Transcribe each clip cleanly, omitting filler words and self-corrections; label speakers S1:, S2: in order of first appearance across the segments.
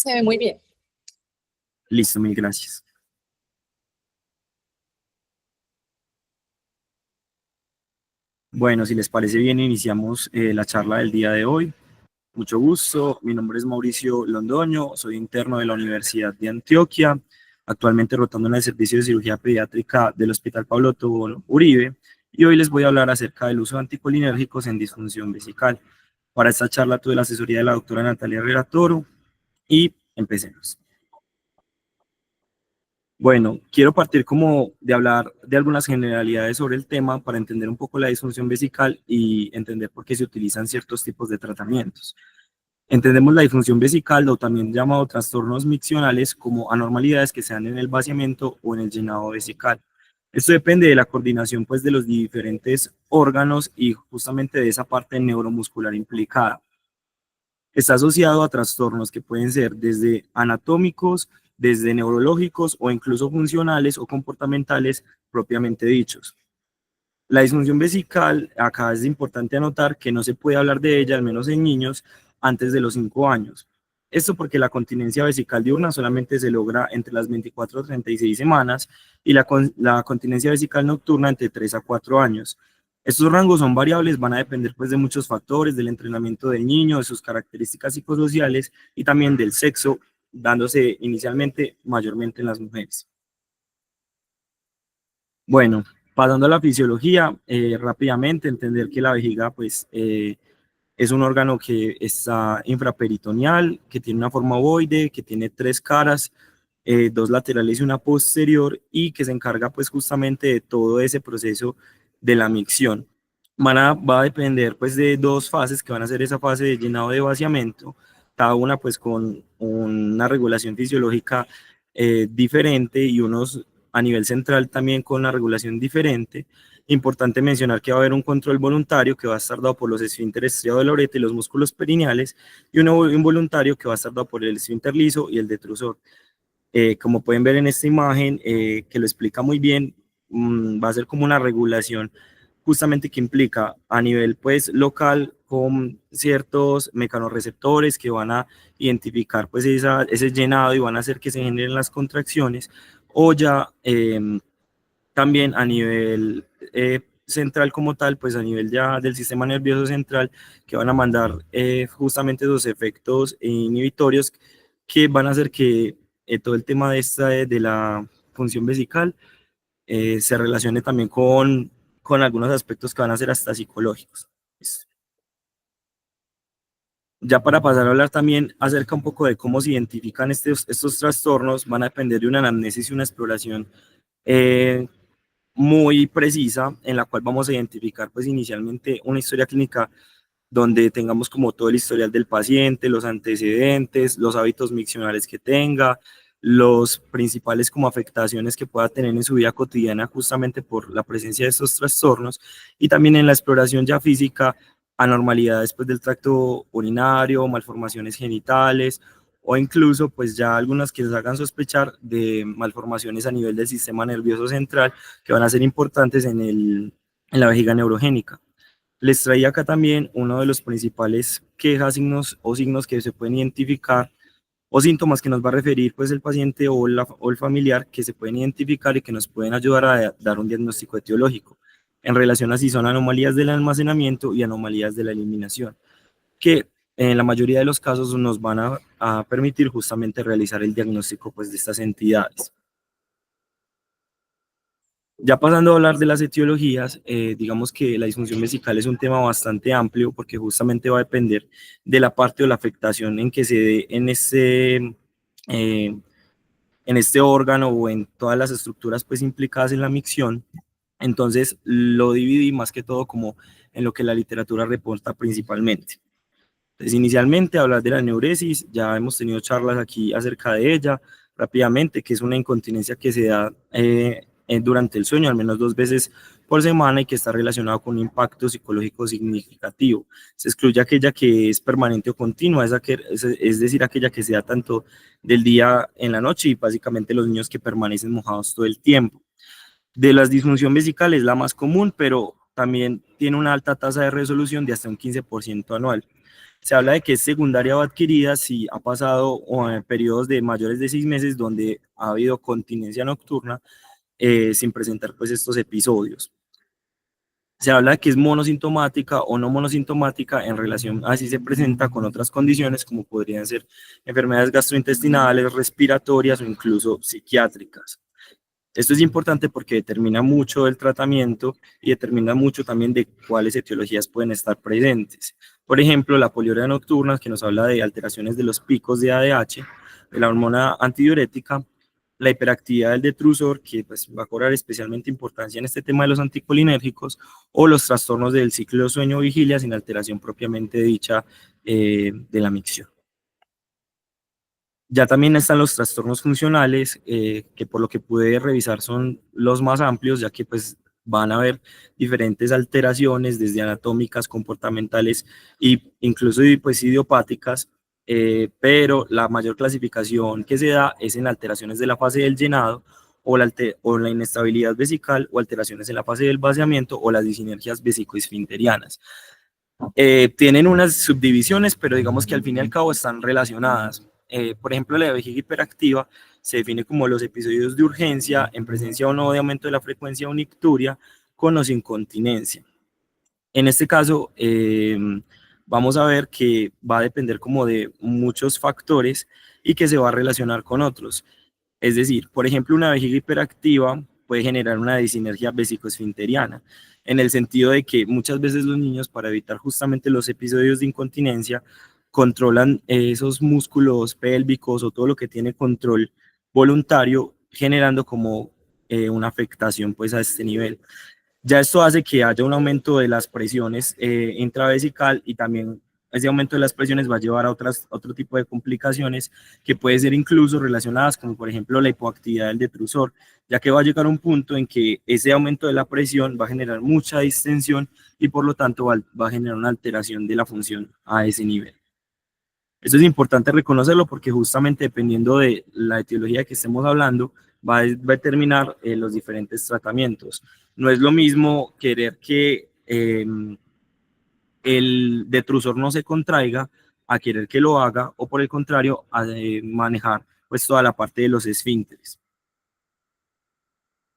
S1: Se ve muy bien.
S2: Listo, mil gracias. Bueno, si les parece bien, iniciamos la charla del día de hoy. Mucho gusto, mi nombre es Mauricio Londoño, soy interno de la Universidad de Antioquia, actualmente rotando en el servicio de cirugía pediátrica del Hospital Pablo Tobón Uribe, y hoy les voy a hablar acerca del uso de anticolinérgicos en disfunción vesical. Para esta charla tuve la asesoría de la doctora Natalia Herrera Toro y empecemos. Bueno, quiero partir como de hablar de algunas generalidades sobre el tema para entender un poco la disfunción vesical y entender por qué se utilizan ciertos tipos de tratamientos. Entendemos la disfunción vesical o también llamado trastornos miccionales como anormalidades que se dan en el vaciamiento o en el llenado vesical. Esto depende de la coordinación pues de los diferentes órganos y justamente de esa parte neuromuscular implicada. Está asociado a trastornos que pueden ser desde anatómicos, desde neurológicos o incluso funcionales o comportamentales propiamente dichos. La disfunción vesical, acá es importante anotar que no se puede hablar de ella, al menos en niños, antes de los 5 años. Esto porque la continencia vesical diurna solamente se logra entre las 24 a 36 semanas y la continencia vesical nocturna entre 3 a 4 años. Estos rangos son variables, van a depender pues de muchos factores, del entrenamiento del niño, de sus características psicosociales y también del sexo, dándose inicialmente mayormente en las mujeres. Bueno, pasando a la fisiología, rápidamente entender que la vejiga pues es un órgano que está infraperitoneal, que tiene una forma ovoide, que tiene 3 caras, 2 laterales y una posterior, y que se encarga pues justamente de todo ese proceso de la micción. Va a depender pues de 2 fases que van a ser esa fase de llenado de vaciamiento, cada una pues con una regulación fisiológica diferente y unos a nivel central también con una regulación diferente. Importante mencionar que va a haber un control voluntario que va a estar dado por los esfínteres striado de la uretra y los músculos perineales, y uno involuntario que va a estar dado por el esfínter liso y el detrusor. Como pueden ver en esta imagen, que lo explica muy bien, va a ser como una regulación justamente que implica a nivel pues local con ciertos mecanorreceptores que van a identificar pues ese llenado y van a hacer que se generen las contracciones, o ya también a nivel central como tal, pues a nivel ya del sistema nervioso central, que van a mandar justamente esos efectos inhibitorios que van a hacer que todo el tema de la función vesical se relacione también con algunos aspectos que van a ser hasta psicológicos. Ya para pasar a hablar también acerca un poco de cómo se identifican estos trastornos, van a depender de una anamnesis y una exploración muy precisa, en la cual vamos a identificar pues inicialmente una historia clínica donde tengamos como todo el historial del paciente, los antecedentes, los hábitos miccionales que tenga, los principales como afectaciones que pueda tener en su vida cotidiana justamente por la presencia de estos trastornos, y también en la exploración ya física, anormalidades pues del tracto urinario, malformaciones genitales o incluso pues ya algunas que les hagan sospechar de malformaciones a nivel del sistema nervioso central que van a ser importantes en la vejiga neurogénica. Les traía acá también uno de los principales quejas, signos o signos que se pueden identificar o síntomas que nos va a referir pues el paciente o el familiar, que se pueden identificar y que nos pueden ayudar a dar un diagnóstico etiológico en relación a si son anomalías del almacenamiento y anomalías de la eliminación, que en la mayoría de los casos nos van a permitir justamente realizar el diagnóstico pues de estas entidades. Ya pasando a hablar de las etiologías, digamos que la disfunción vesical es un tema bastante amplio porque justamente va a depender de la parte o la afectación en que se dé en este órgano o en todas las estructuras pues implicadas en la micción. Entonces lo dividí más que todo como en lo que la literatura reporta principalmente. Entonces, inicialmente hablar de la neuresis, ya hemos tenido charlas aquí acerca de ella rápidamente, que es una incontinencia que se da durante el sueño, al menos 2 veces por semana, y que está relacionado con un impacto psicológico significativo. Se excluye aquella que es permanente o continua, es decir, aquella que se da tanto del día en la noche, y básicamente los niños que permanecen mojados todo el tiempo. De las disfunción vesical es la más común, pero también tiene una alta tasa de resolución de hasta un 15% anual. Se habla de que es secundaria o adquirida si ha pasado periodos de mayores de 6 meses donde ha habido continencia nocturna sin presentar pues estos episodios. Se habla de que es monosintomática o no monosintomática en relación a si se presenta con otras condiciones como podrían ser enfermedades gastrointestinales, respiratorias o incluso psiquiátricas. Esto es importante porque determina mucho el tratamiento y determina mucho también de cuáles etiologías pueden estar presentes. Por ejemplo, la poliuria nocturna, que nos habla de alteraciones de los picos de ADH, de la hormona antidiurética, la hiperactividad del detrusor, que pues, va a cobrar especialmente importancia en este tema de los anticolinérgicos, o los trastornos del ciclo sueño-vigilia sin alteración propiamente dicha de la micción. Ya también están los trastornos funcionales, que por lo que pude revisar son los más amplios, ya que pues van a haber diferentes alteraciones, desde anatómicas, comportamentales e incluso pues, idiopáticas, pero la mayor clasificación que se da es en alteraciones de la fase del llenado o la inestabilidad vesical o alteraciones en la fase del vaciamiento o las disinergias vesicoesfinterianas. Tienen unas subdivisiones, pero digamos que al fin y al cabo están relacionadas. Por ejemplo, la vejiga hiperactiva se define como los episodios de urgencia en presencia o no de aumento de la frecuencia o nicturia con o sin continencia. En este caso, vamos a ver que va a depender como de muchos factores y que se va a relacionar con otros. Es decir, por ejemplo, una vejiga hiperactiva puede generar una disinergia vesicoesfinteriana, en el sentido de que muchas veces los niños, para evitar justamente los episodios de incontinencia, controlan esos músculos pélvicos o todo lo que tiene control voluntario, generando como una afectación pues a este nivel. Ya esto hace que haya un aumento de las presiones intravesical y también ese aumento de las presiones va a llevar a otro tipo de complicaciones que puede ser incluso relacionadas como por ejemplo la hipoactividad del detrusor, ya que va a llegar a un punto en que ese aumento de la presión va a generar mucha distensión y por lo tanto va a generar una alteración de la función a ese nivel. Esto es importante reconocerlo porque justamente dependiendo de la etiología que estemos hablando, va a determinar los diferentes tratamientos. No es lo mismo querer que el detrusor no se contraiga a querer que lo haga o por el contrario a manejar pues toda la parte de los esfínteres.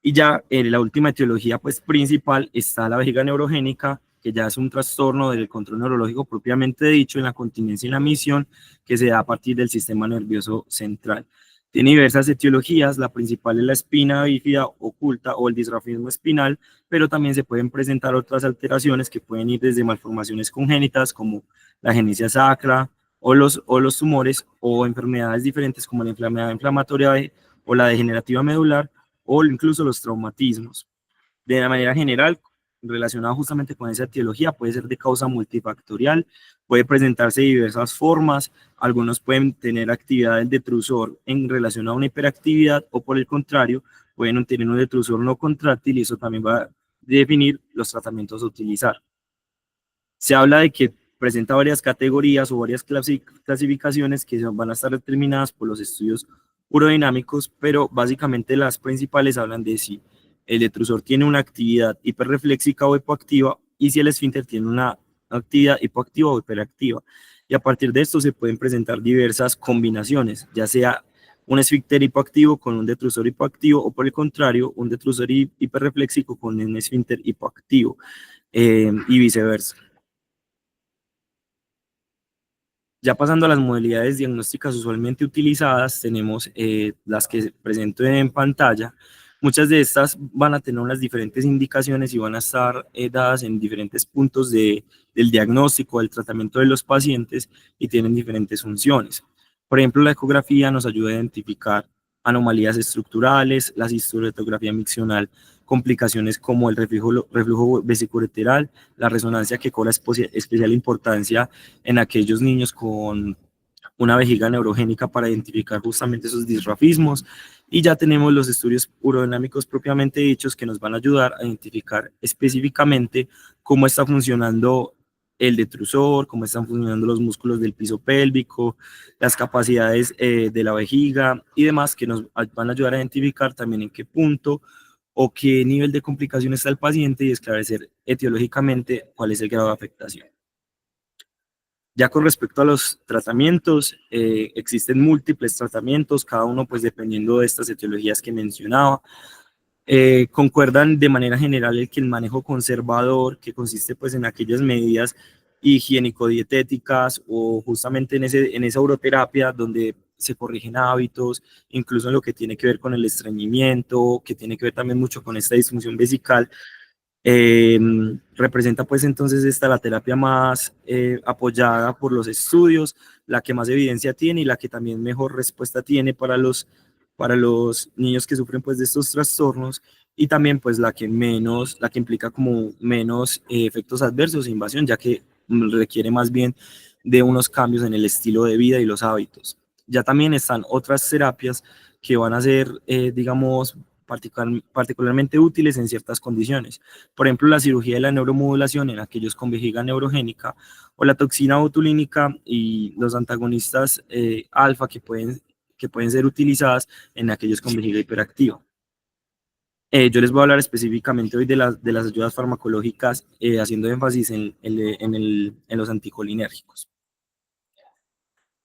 S2: Y ya en la última etiología pues principal está la vejiga neurogénica, que ya es un trastorno del control neurológico propiamente dicho en la continencia y la misión que se da a partir del sistema nervioso central. Tiene diversas etiologías, la principal es la espina bífida oculta o el disrafismo espinal, pero también se pueden presentar otras alteraciones que pueden ir desde malformaciones congénitas como la agenesia sacra o los tumores o enfermedades diferentes como la enfermedad inflamatoria o la degenerativa medular o incluso los traumatismos. De la manera general, relacionado justamente con esa etiología, puede ser de causa multifactorial, puede presentarse de diversas formas, algunos pueden tener actividad del detrusor en relación a una hiperactividad o por el contrario, pueden tener un detrusor no contráctil y eso también va a definir los tratamientos a utilizar. Se habla de que presenta varias categorías o varias clasificaciones que van a estar determinadas por los estudios urodinámicos, pero básicamente las principales hablan de si el detrusor tiene una actividad hiperreflexiva o hipoactiva y si el esfínter tiene una actividad hipoactiva o hiperactiva. Y a partir de esto se pueden presentar diversas combinaciones, ya sea un esfínter hipoactivo con un detrusor hipoactivo o por el contrario, un detrusor hiperreflexivo con un esfínter hipoactivo y viceversa. Ya pasando a las modalidades diagnósticas usualmente utilizadas, tenemos las que presento en pantalla. Muchas de estas van a tener unas diferentes indicaciones y van a estar dadas en diferentes puntos del diagnóstico, del tratamiento de los pacientes y tienen diferentes funciones. Por ejemplo, la ecografía nos ayuda a identificar anomalías estructurales, la historetografía miccional, complicaciones como el reflujo vesicoureteral, la resonancia que cobra especial importancia en aquellos niños con una vejiga neurogénica para identificar justamente esos disrafismos. Y ya tenemos los estudios urodinámicos propiamente dichos que nos van a ayudar a identificar específicamente cómo está funcionando el detrusor, cómo están funcionando los músculos del piso pélvico, las capacidades de la vejiga y demás que nos van a ayudar a identificar también en qué punto o qué nivel de complicación está el paciente y esclarecer etiológicamente cuál es el grado de afectación. Ya con respecto a los tratamientos, existen múltiples tratamientos, cada uno pues dependiendo de estas etiologías que mencionaba. Concuerdan de manera general el que el manejo conservador, que consiste pues en aquellas medidas higiénico-dietéticas o justamente en esa uroterapia donde se corrigen hábitos, incluso en lo que tiene que ver con el estreñimiento, que tiene que ver también mucho con esta disfunción vesical, eh, representa pues entonces esta la terapia más apoyada por los estudios, la que más evidencia tiene y la que también mejor respuesta tiene para los niños que sufren pues de estos trastornos y también pues la que implica como menos efectos adversos e invasión, ya que requiere más bien de unos cambios en el estilo de vida y los hábitos. Ya también están otras terapias que van a ser, digamos, particularmente útiles en ciertas condiciones. Por ejemplo, la cirugía de la neuromodulación en aquellos con vejiga neurogénica o la toxina botulínica y los antagonistas alfa que pueden ser utilizadas en aquellos con vejiga hiperactiva. Yo les voy a hablar específicamente hoy de las ayudas farmacológicas, haciendo énfasis en los anticolinérgicos.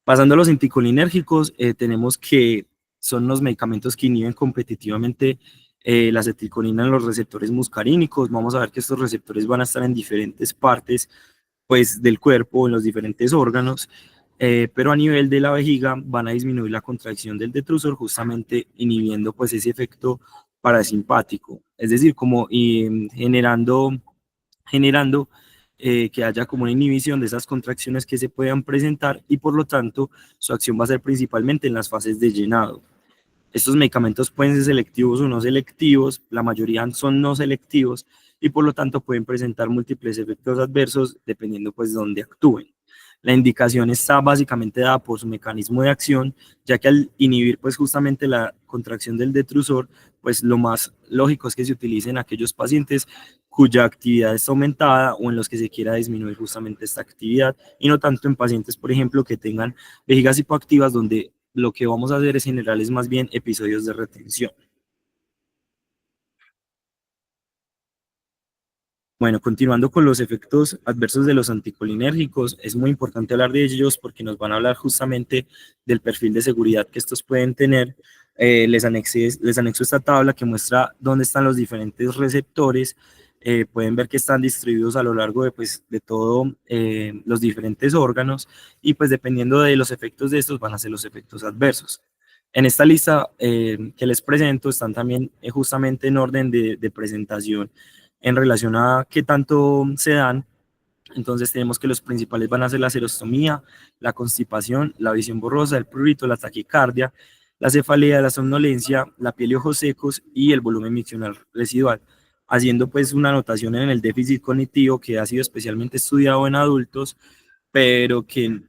S2: Pasando a los anticolinérgicos, tenemos que son los medicamentos que inhiben competitivamente la acetilcolina en los receptores muscarínicos. Vamos a ver que estos receptores van a estar en diferentes partes pues, del cuerpo, en los diferentes órganos, pero a nivel de la vejiga van a disminuir la contracción del detrusor, justamente inhibiendo pues, ese efecto parasimpático, es decir, como generando que haya como una inhibición de esas contracciones que se puedan presentar y por lo tanto su acción va a ser principalmente en las fases de llenado. Estos medicamentos pueden ser selectivos o no selectivos, la mayoría son no selectivos y por lo tanto pueden presentar múltiples efectos adversos dependiendo pues de dónde actúen. La indicación está básicamente dada por su mecanismo de acción, ya que al inhibir pues justamente la contracción del detrusor, pues lo más lógico es que se utilicen aquellos pacientes cuya actividad está aumentada o en los que se quiera disminuir justamente esta actividad y no tanto en pacientes, por ejemplo, que tengan vejigas hipoactivas donde lo que vamos a hacer es generar es más bien episodios de retención. Bueno, continuando con los efectos adversos de los anticolinérgicos, es muy importante hablar de ellos porque nos van a hablar justamente del perfil de seguridad que estos pueden tener. Les anexo esta tabla que muestra dónde están los diferentes receptores. Pueden ver que están distribuidos a lo largo de, pues, de todos los diferentes órganos y pues dependiendo de los efectos de estos van a ser los efectos adversos. En esta lista que les presento están también justamente en orden de presentación en relación a qué tanto se dan. Entonces tenemos que los principales van a ser la serostomía, la constipación, la visión borrosa, el prurito, la taquicardia, la cefalea, la somnolencia, la piel y ojos secos y el volumen miccional residual, haciendo pues una anotación en el déficit cognitivo que ha sido especialmente estudiado en adultos, pero que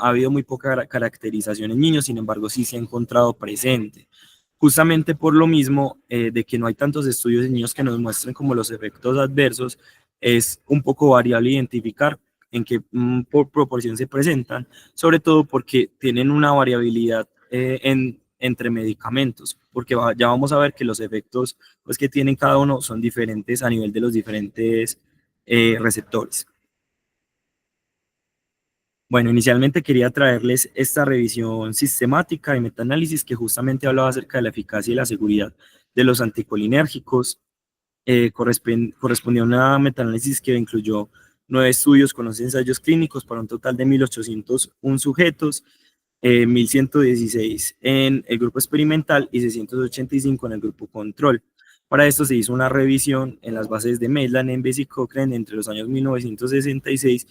S2: ha habido muy poca caracterización en niños, sin embargo sí se ha encontrado presente. Justamente por lo mismo de que no hay tantos estudios en niños que nos muestren como los efectos adversos, es un poco variable identificar en qué por proporción se presentan, sobre todo porque tienen una variabilidad entre medicamentos, porque ya vamos a ver que los efectos pues, que tienen cada uno son diferentes a nivel de los diferentes receptores. Bueno, inicialmente quería traerles esta revisión sistemática y metaanálisis que justamente hablaba acerca de la eficacia y la seguridad de los anticolinérgicos. Correspondía a una metaanálisis que incluyó 9 estudios con 11 ensayos clínicos para un total de 1.801 sujetos, 1.116 en el grupo experimental y 685 en el grupo control. Para esto se hizo una revisión en las bases de Maitland, Enves y Cochrane entre los años 1966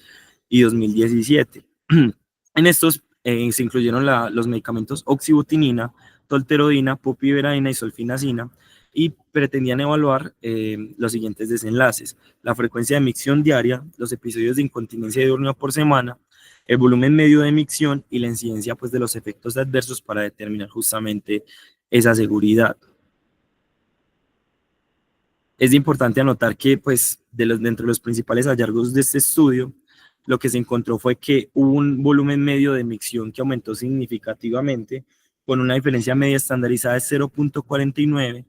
S2: y 2017. En estos se incluyeron los medicamentos oxibutinina, tolterodina, pupiberina y sulfinacina y pretendían evaluar los siguientes desenlaces: la frecuencia de micción diaria, los episodios de incontinencia diurna por semana, el volumen medio de micción y la incidencia pues, de los efectos adversos para determinar justamente esa seguridad. Es importante anotar que pues, dentro de los principales hallazgos de este estudio, lo que se encontró fue que hubo un volumen medio de micción que aumentó significativamente, con una diferencia media estandarizada de 0.49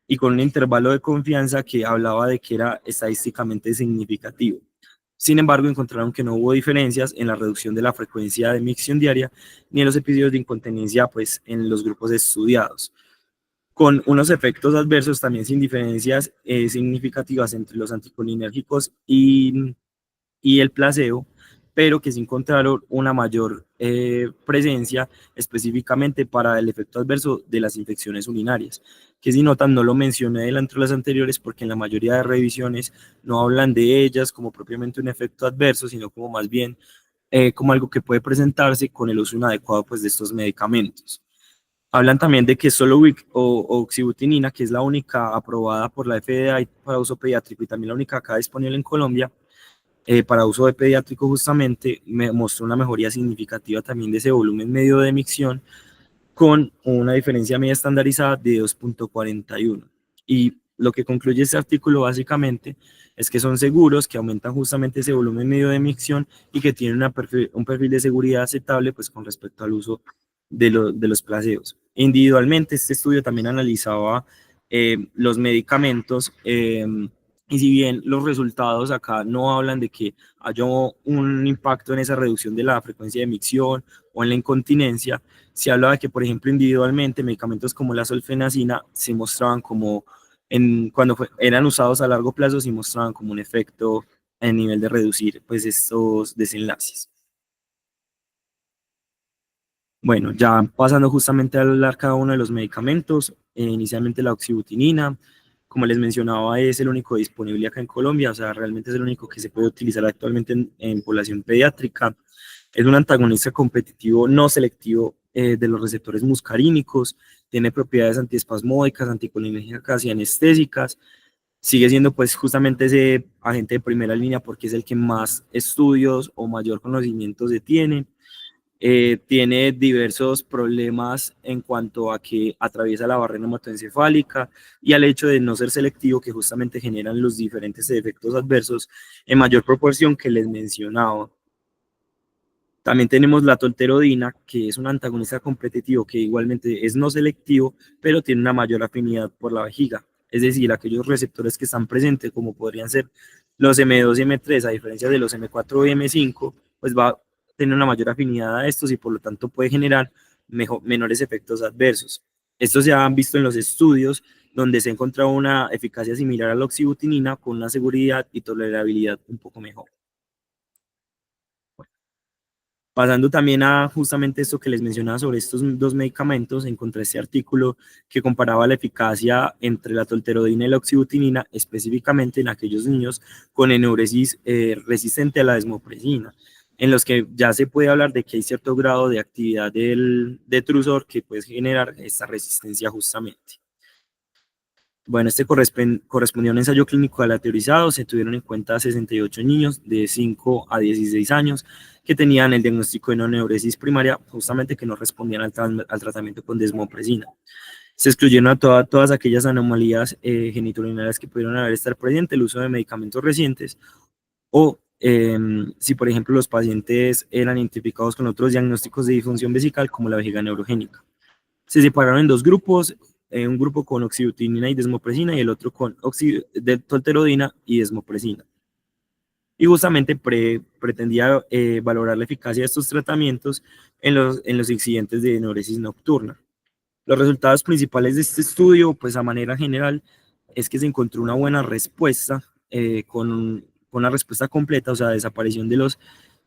S2: y con un intervalo de confianza que hablaba de que era estadísticamente significativo. Sin embargo, encontraron que no hubo diferencias en la reducción de la frecuencia de micción diaria ni en los episodios de incontinencia pues, en los grupos estudiados, con unos efectos adversos también sin diferencias significativas entre los anticolinérgicos y el placebo, pero que sí encontraron una mayor presencia específicamente para el efecto adverso de las infecciones urinarias, que si notan no lo mencioné entre las anteriores porque en la mayoría de revisiones no hablan de ellas como propiamente un efecto adverso, sino como más bien como algo que puede presentarse con el uso inadecuado pues, de estos medicamentos. Hablan también de que solo o oxibutinina, que es la única aprobada por la FDA para uso pediátrico y también la única acá disponible en Colombia, para uso de pediátrico justamente, me mostró una mejoría significativa también de ese volumen medio de emisión con una diferencia media estandarizada de 2.41. Y lo que concluye este artículo básicamente es que son seguros, que aumentan justamente ese volumen medio de emisión y que tienen un perfil de seguridad aceptable pues, con respecto al uso de los placebos. Individualmente, este estudio también analizaba los medicamentos y si bien los resultados acá no hablan de que haya un impacto en esa reducción de la frecuencia de emisión o en la incontinencia, se habla de que, por ejemplo, individualmente medicamentos como la solfenacina se mostraban como, cuando eran usados a largo plazo, se mostraban como un efecto a nivel de reducir pues, estos desenlaces. Bueno, ya pasando justamente a hablar cada uno de los medicamentos, inicialmente la oxibutinina, como les mencionaba, es el único disponible acá en Colombia, o sea, realmente es el único que se puede utilizar actualmente en población pediátrica. Es un antagonista competitivo no selectivo de los receptores muscarínicos, tiene propiedades antiespasmódicas, anticolinérgicas y anestésicas. Sigue siendo pues justamente ese agente de primera línea porque es el que más estudios o mayor conocimiento se tiene. Tiene diversos problemas en cuanto a que atraviesa la barrera hematoencefálica y al hecho de no ser selectivo que justamente generan los diferentes efectos adversos en mayor proporción que les mencionaba. También tenemos la tolterodina, que es un antagonista competitivo que igualmente es no selectivo, pero tiene una mayor afinidad por la vejiga. Es decir, aquellos receptores que están presentes, como podrían ser los M2 y M3, a diferencia de los M4 y M5, pues va a tener una mayor afinidad a estos y por lo tanto puede generar menores efectos adversos. Estos se han visto en los estudios donde se ha encontrado una eficacia similar a la oxibutinina con una seguridad y tolerabilidad un poco mejor. Pasando también a justamente esto que les mencionaba sobre estos dos medicamentos, encontré este artículo que comparaba la eficacia entre la tolterodina y la oxibutinina, específicamente en aquellos niños con enuresis resistente a la desmopresina, en los que ya se puede hablar de que hay cierto grado de actividad del detrusor que puede generar esta resistencia justamente. Bueno, este correspondió a un ensayo clínico aleatorizado. Se tuvieron en cuenta 68 niños de 5 a 16 años que tenían el diagnóstico de neoneuresis primaria, justamente que no respondían al tratamiento con desmopresina. Se excluyeron a todas aquellas anomalías genitourinarias que pudieron estar presentes, el uso de medicamentos recientes o si, por ejemplo, los pacientes eran identificados con otros diagnósticos de disfunción vesical como la vejiga neurogénica. Se separaron en dos grupos, un grupo con oxibutinina y desmopresina y el otro con tolterodina y desmopresina. Y justamente pretendía valorar la eficacia de estos tratamientos en los incidentes de enuresis nocturna. Los resultados principales de este estudio, pues a manera general, es que se encontró una buena respuesta con una respuesta completa, o sea, desaparición de los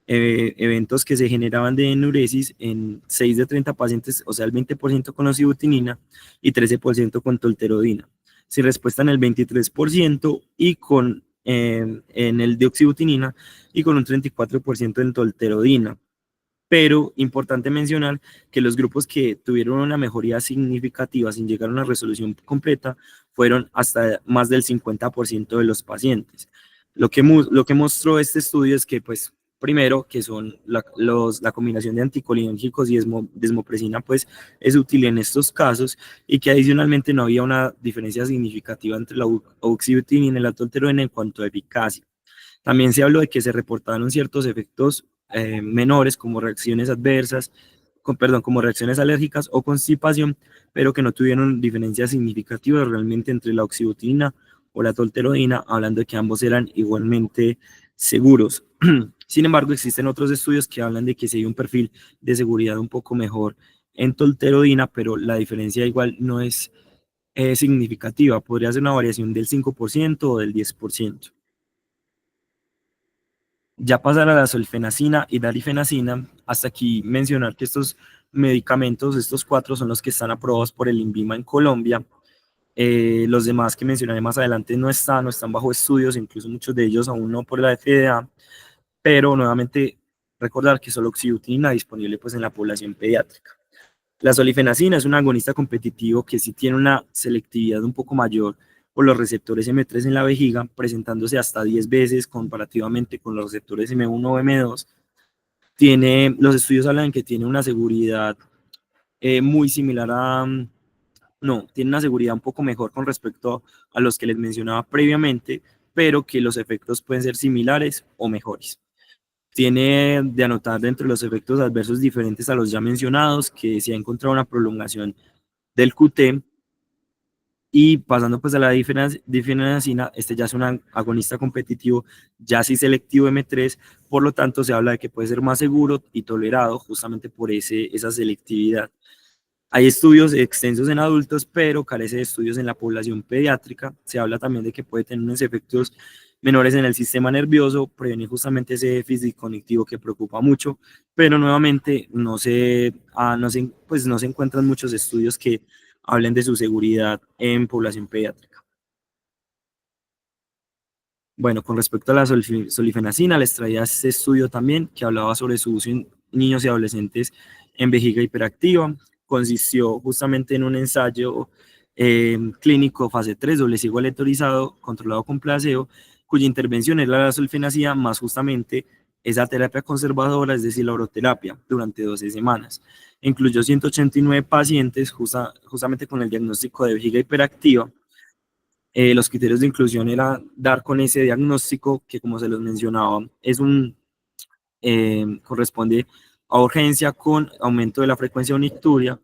S2: eventos que se generaban de enuresis en 6 de 30 pacientes, o sea, el 20% con oxibutinina y 13% con tolterodina. Sin respuesta en el 23% y en el de oxibutinina y con un 34% en tolterodina. Pero importante mencionar que los grupos que tuvieron una mejoría significativa sin llegar a una resolución completa fueron hasta más del 50% de los pacientes. Lo que mostró este estudio es que, pues, primero, que son la combinación de anticolinérgicos y desmopresina, pues, es útil en estos casos y que adicionalmente no había una diferencia significativa entre la oxibutinina y la tolterodina en cuanto a eficacia. También se habló de que se reportaron ciertos efectos menores como reacciones adversas, como reacciones alérgicas o constipación, pero que no tuvieron diferencias significativas realmente entre la oxibutina o la tolterodina, hablando de que ambos eran igualmente seguros. Sin embargo, existen otros estudios que hablan de que si hay un perfil de seguridad un poco mejor en tolterodina, pero la diferencia igual no es significativa. Podría ser una variación del 5% o del 10%. Ya pasar a la solfenacina y darifenacina, hasta aquí mencionar que estos medicamentos, estos cuatro, son los que están aprobados por el INVIMA en Colombia. Los demás que mencionaré más adelante no están bajo estudios, incluso muchos de ellos aún no por la FDA, pero nuevamente recordar que solo oxybutina disponible pues en la población pediátrica. La solifenacina es un agonista competitivo que sí tiene una selectividad un poco mayor por los receptores M3 en la vejiga, presentándose hasta 10 veces comparativamente con los receptores M1 o M2. Los estudios hablan que tiene una seguridad muy similar a, no, tiene una seguridad un poco mejor con respecto a los que les mencionaba previamente, pero que los efectos pueden ser similares o mejores. Tiene de anotar dentro de los efectos adversos diferentes a los ya mencionados, que se ha encontrado una prolongación del QT, y pasando pues a la difenacina, este ya es un agonista competitivo, ya sí selectivo M3, por lo tanto se habla de que puede ser más seguro y tolerado justamente por esa selectividad. Hay estudios extensos en adultos, pero carece de estudios en la población pediátrica. Se habla también de que puede tener unos efectos menores en el sistema nervioso, prevenir justamente ese déficit cognitivo que preocupa mucho, pero nuevamente pues no se encuentran muchos estudios que hablen de su seguridad en población pediátrica. Bueno, con respecto a la solifenacina, les traía este estudio también que hablaba sobre su uso en niños y adolescentes en vejiga hiperactiva. Consistió justamente en un ensayo clínico fase 3, doble ciego aleatorizado, controlado con placebo, cuya intervención era la solifenacina más justamente esa terapia conservadora, es decir, la oroterapia, durante 12 semanas. Incluyó 189 pacientes justamente con el diagnóstico de vejiga hiperactiva. Los criterios de inclusión era dar con ese diagnóstico que, como se los mencionaba, corresponde a urgencia con aumento de la frecuencia unicturia,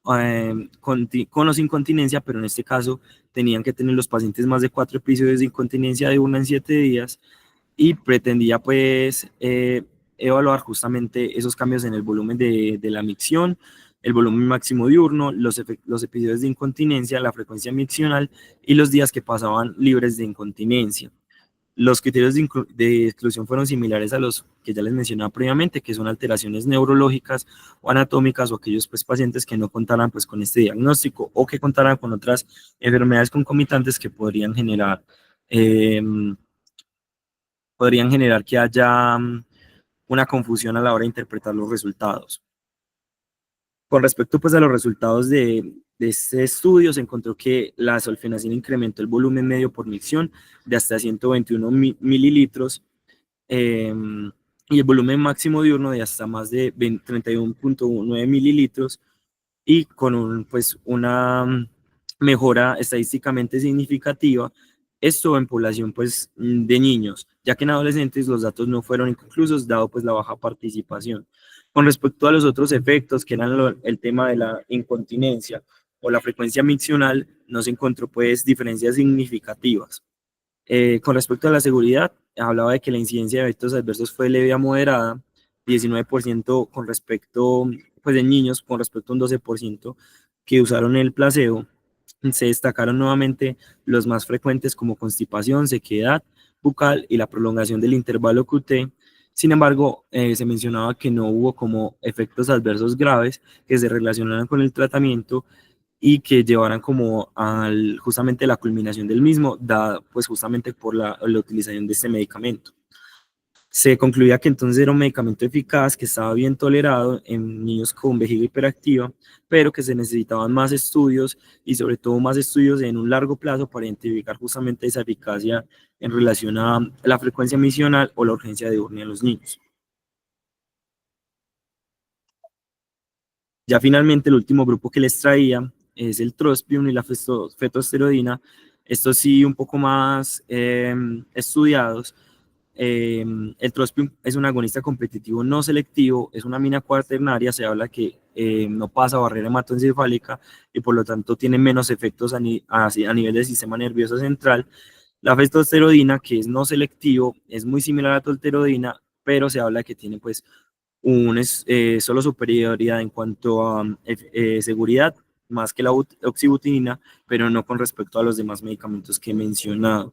S2: con o sin continencia, pero en este caso tenían que tener los pacientes más de 4 episodios de incontinencia de 1 en 7 días, y pretendía pues evaluar justamente esos cambios en el volumen de la micción, el volumen máximo diurno, los episodios de incontinencia, la frecuencia miccional y los días que pasaban libres de incontinencia. Los criterios de exclusión fueron similares a los que ya les mencionaba previamente, que son alteraciones neurológicas o anatómicas, o aquellos pues, pacientes que no contaran pues, con este diagnóstico o que contaran con otras enfermedades concomitantes que eh, podrían generar que haya una confusión a la hora de interpretar los resultados. Con respecto pues, a los resultados de este estudio, se encontró que la solfenacina incrementó el volumen medio por micción de hasta 121 mililitros, y el volumen máximo diurno de hasta más de 31.9 mililitros, y con una mejora estadísticamente significativa, esto en población pues, de niños, ya que en adolescentes los datos no fueron inconclusos, dado pues, la baja participación. Con respecto a los otros efectos, que eran el tema de la incontinencia o la frecuencia miccional, no se encontró pues, diferencias significativas. Con respecto a la seguridad, hablaba de que la incidencia de efectos adversos fue leve a moderada, 19% con respecto, pues en niños, con respecto a un 12% que usaron el placebo. Se destacaron nuevamente los más frecuentes como constipación, sequedad bucal y la prolongación del intervalo QT. Sin embargo, se mencionaba que no hubo como efectos adversos graves que se relacionaran con el tratamiento y que llevaran como justamente la culminación del mismo, dada pues justamente por la utilización de este medicamento. Se concluía que entonces era un medicamento eficaz, que estaba bien tolerado en niños con vejiga hiperactiva, pero que se necesitaban más estudios, y sobre todo más estudios en un largo plazo para identificar justamente esa eficacia en relación a la frecuencia misional o la urgencia diurna en los niños. Ya finalmente el último grupo que les traía es el trospium y la fetosteroidina. Estos sí un poco más estudiados. El trospium es un agonista competitivo no selectivo, es una amina cuaternaria, se habla que no pasa barrera hematoencefálica y por lo tanto tiene menos efectos a nivel del sistema nervioso central. La festosterodina, que es no selectivo, es muy similar a la tolterodina, pero se habla de que tiene pues solo superioridad en cuanto a seguridad, más que la oxibutinina, pero no con respecto a los demás medicamentos que he mencionado.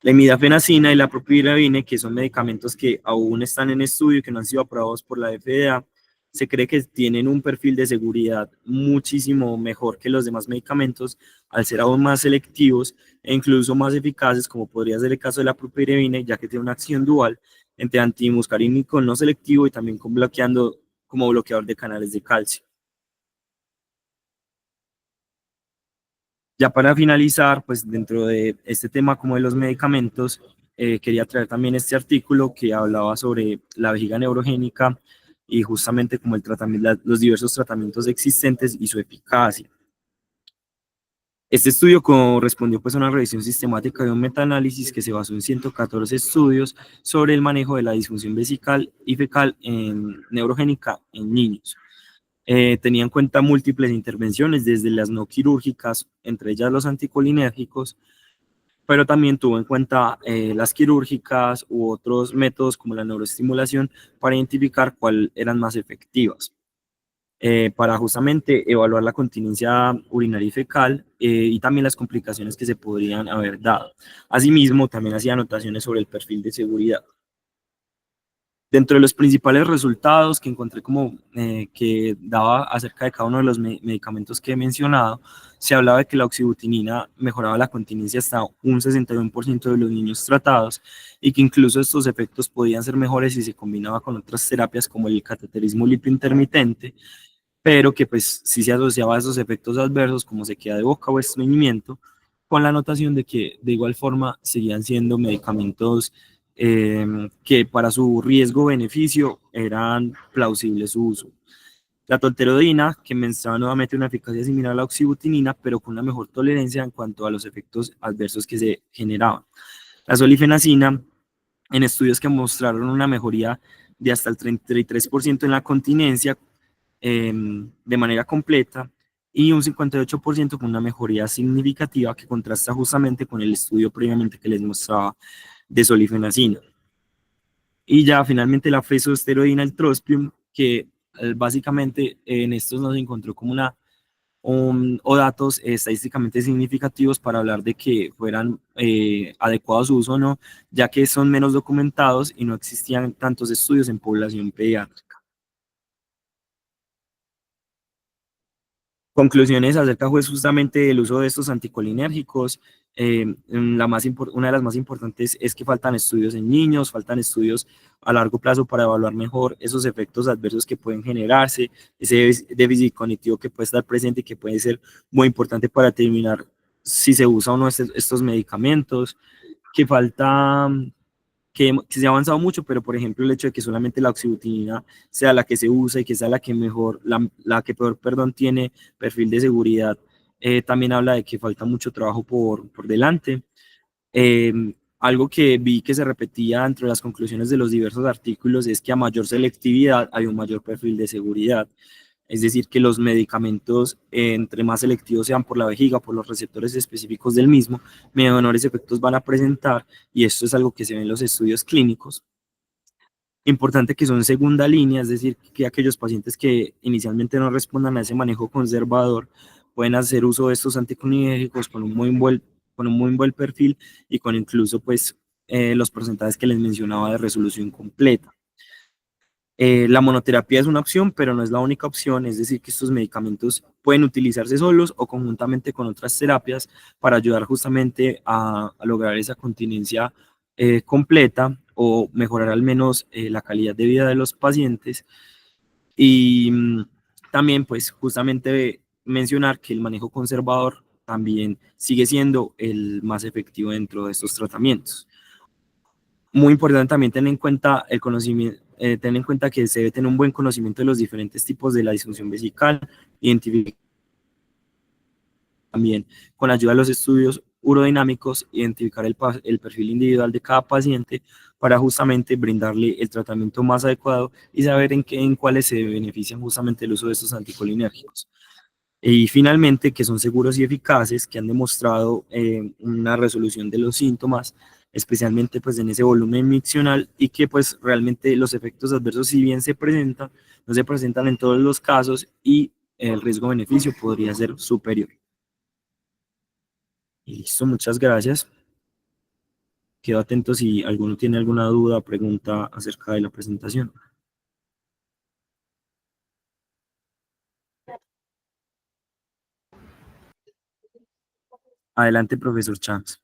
S2: La imidafenacina y la propionidina, que son medicamentos que aún están en estudio y que no han sido aprobados por la FDA, se cree que tienen un perfil de seguridad muchísimo mejor que los demás medicamentos, al ser aún más selectivos e incluso más eficaces, como podría ser el caso de la propionidina, ya que tiene una acción dual entre antimuscarínico no selectivo y también como bloqueador de canales de calcio. Ya para finalizar, pues dentro de este tema como de los medicamentos, quería traer también este artículo que hablaba sobre la vejiga neurogénica y justamente como los diversos tratamientos existentes y su eficacia. Este estudio correspondió pues a una revisión sistemática de un metaanálisis que se basó en 114 estudios sobre el manejo de la disfunción vesical y fecal en neurogénica en niños. Tenía en cuenta múltiples intervenciones, desde las no quirúrgicas, entre ellas los anticolinérgicos, pero también tuvo en cuenta las quirúrgicas u otros métodos como la neuroestimulación para identificar cuáles eran más efectivas, para justamente evaluar la continencia urinaria y fecal y también las complicaciones que se podrían haber dado. Asimismo, también hacía anotaciones sobre el perfil de seguridad. Dentro de los principales resultados que encontré como que daba acerca de cada uno de los medicamentos que he mencionado, se hablaba de que la oxibutinina mejoraba la continencia hasta un 61% de los niños tratados y que incluso estos efectos podían ser mejores si se combinaba con otras terapias como el cateterismo lipointermitente, pero que pues sí se asociaba a esos efectos adversos como sequedad de boca o estreñimiento, con la anotación de que de igual forma seguían siendo medicamentos que para su riesgo-beneficio eran plausibles su uso. La tolterodina, que mencionaba nuevamente una eficacia similar a la oxibutinina, pero con una mejor tolerancia en cuanto a los efectos adversos que se generaban. La solifenacina, en estudios que mostraron una mejoría de hasta el 33% en la continencia de manera completa y un 58% con una mejoría significativa que contrasta justamente con el estudio previamente que les mostraba de solifenacina. Y ya finalmente la fesosteroidina, el trospium, que básicamente en estos nos encontró como o datos estadísticamente significativos para hablar de que fueran adecuados su uso o no, ya que son menos documentados y no existían tantos estudios en población pediátrica. Conclusiones acerca pues, justamente del uso de estos anticolinérgicos. Una de las más importantes es que faltan estudios en niños, faltan estudios a largo plazo para evaluar mejor esos efectos adversos que pueden generarse, ese déficit cognitivo que puede estar presente y que puede ser muy importante para determinar si se usa o no estos medicamentos, que falta que se ha avanzado mucho, pero por ejemplo el hecho de que solamente la oxibutinina sea la que se usa y que sea la que mejor, la que peor, perdón, tiene perfil de seguridad, también habla de que falta mucho trabajo por delante. Eh, Algo que vi que se repetía entre las conclusiones de los diversos artículos es que a mayor selectividad hay un mayor perfil de seguridad. Es decir, que los medicamentos, entre más selectivos sean por la vejiga, por los receptores específicos del mismo, menores efectos van a presentar, y esto es algo que se ve en los estudios clínicos. Importante que son segunda línea, es decir, que aquellos pacientes que inicialmente no respondan a ese manejo conservador pueden hacer uso de estos anticolinérgicos con un muy buen perfil y con incluso pues los porcentajes que les mencionaba de resolución completa. La monoterapia es una opción, pero no es la única opción, es decir, que estos medicamentos pueden utilizarse solos o conjuntamente con otras terapias para ayudar justamente a lograr esa continencia completa o mejorar al menos la calidad de vida de los pacientes. Y también, pues, justamente mencionar que el manejo conservador también sigue siendo el más efectivo dentro de estos tratamientos. Muy importante también tener en cuenta el conocimiento, tener en cuenta que se debe tener un buen conocimiento de los diferentes tipos de la disfunción vesical, identificar también con ayuda de los estudios urodinámicos, identificar el perfil individual de cada paciente para justamente brindarle el tratamiento más adecuado y saber en cuáles se benefician justamente el uso de estos anticolinérgicos. Y finalmente, que son seguros y eficaces, que han demostrado una resolución de los síntomas, especialmente pues en ese volumen miccional, y que pues realmente los efectos adversos, si bien se presentan, no se presentan en todos los casos y el riesgo-beneficio podría ser superior. Y listo, muchas gracias. Quedo atento si alguno tiene alguna duda o pregunta acerca de la presentación. Adelante, profesor Chance.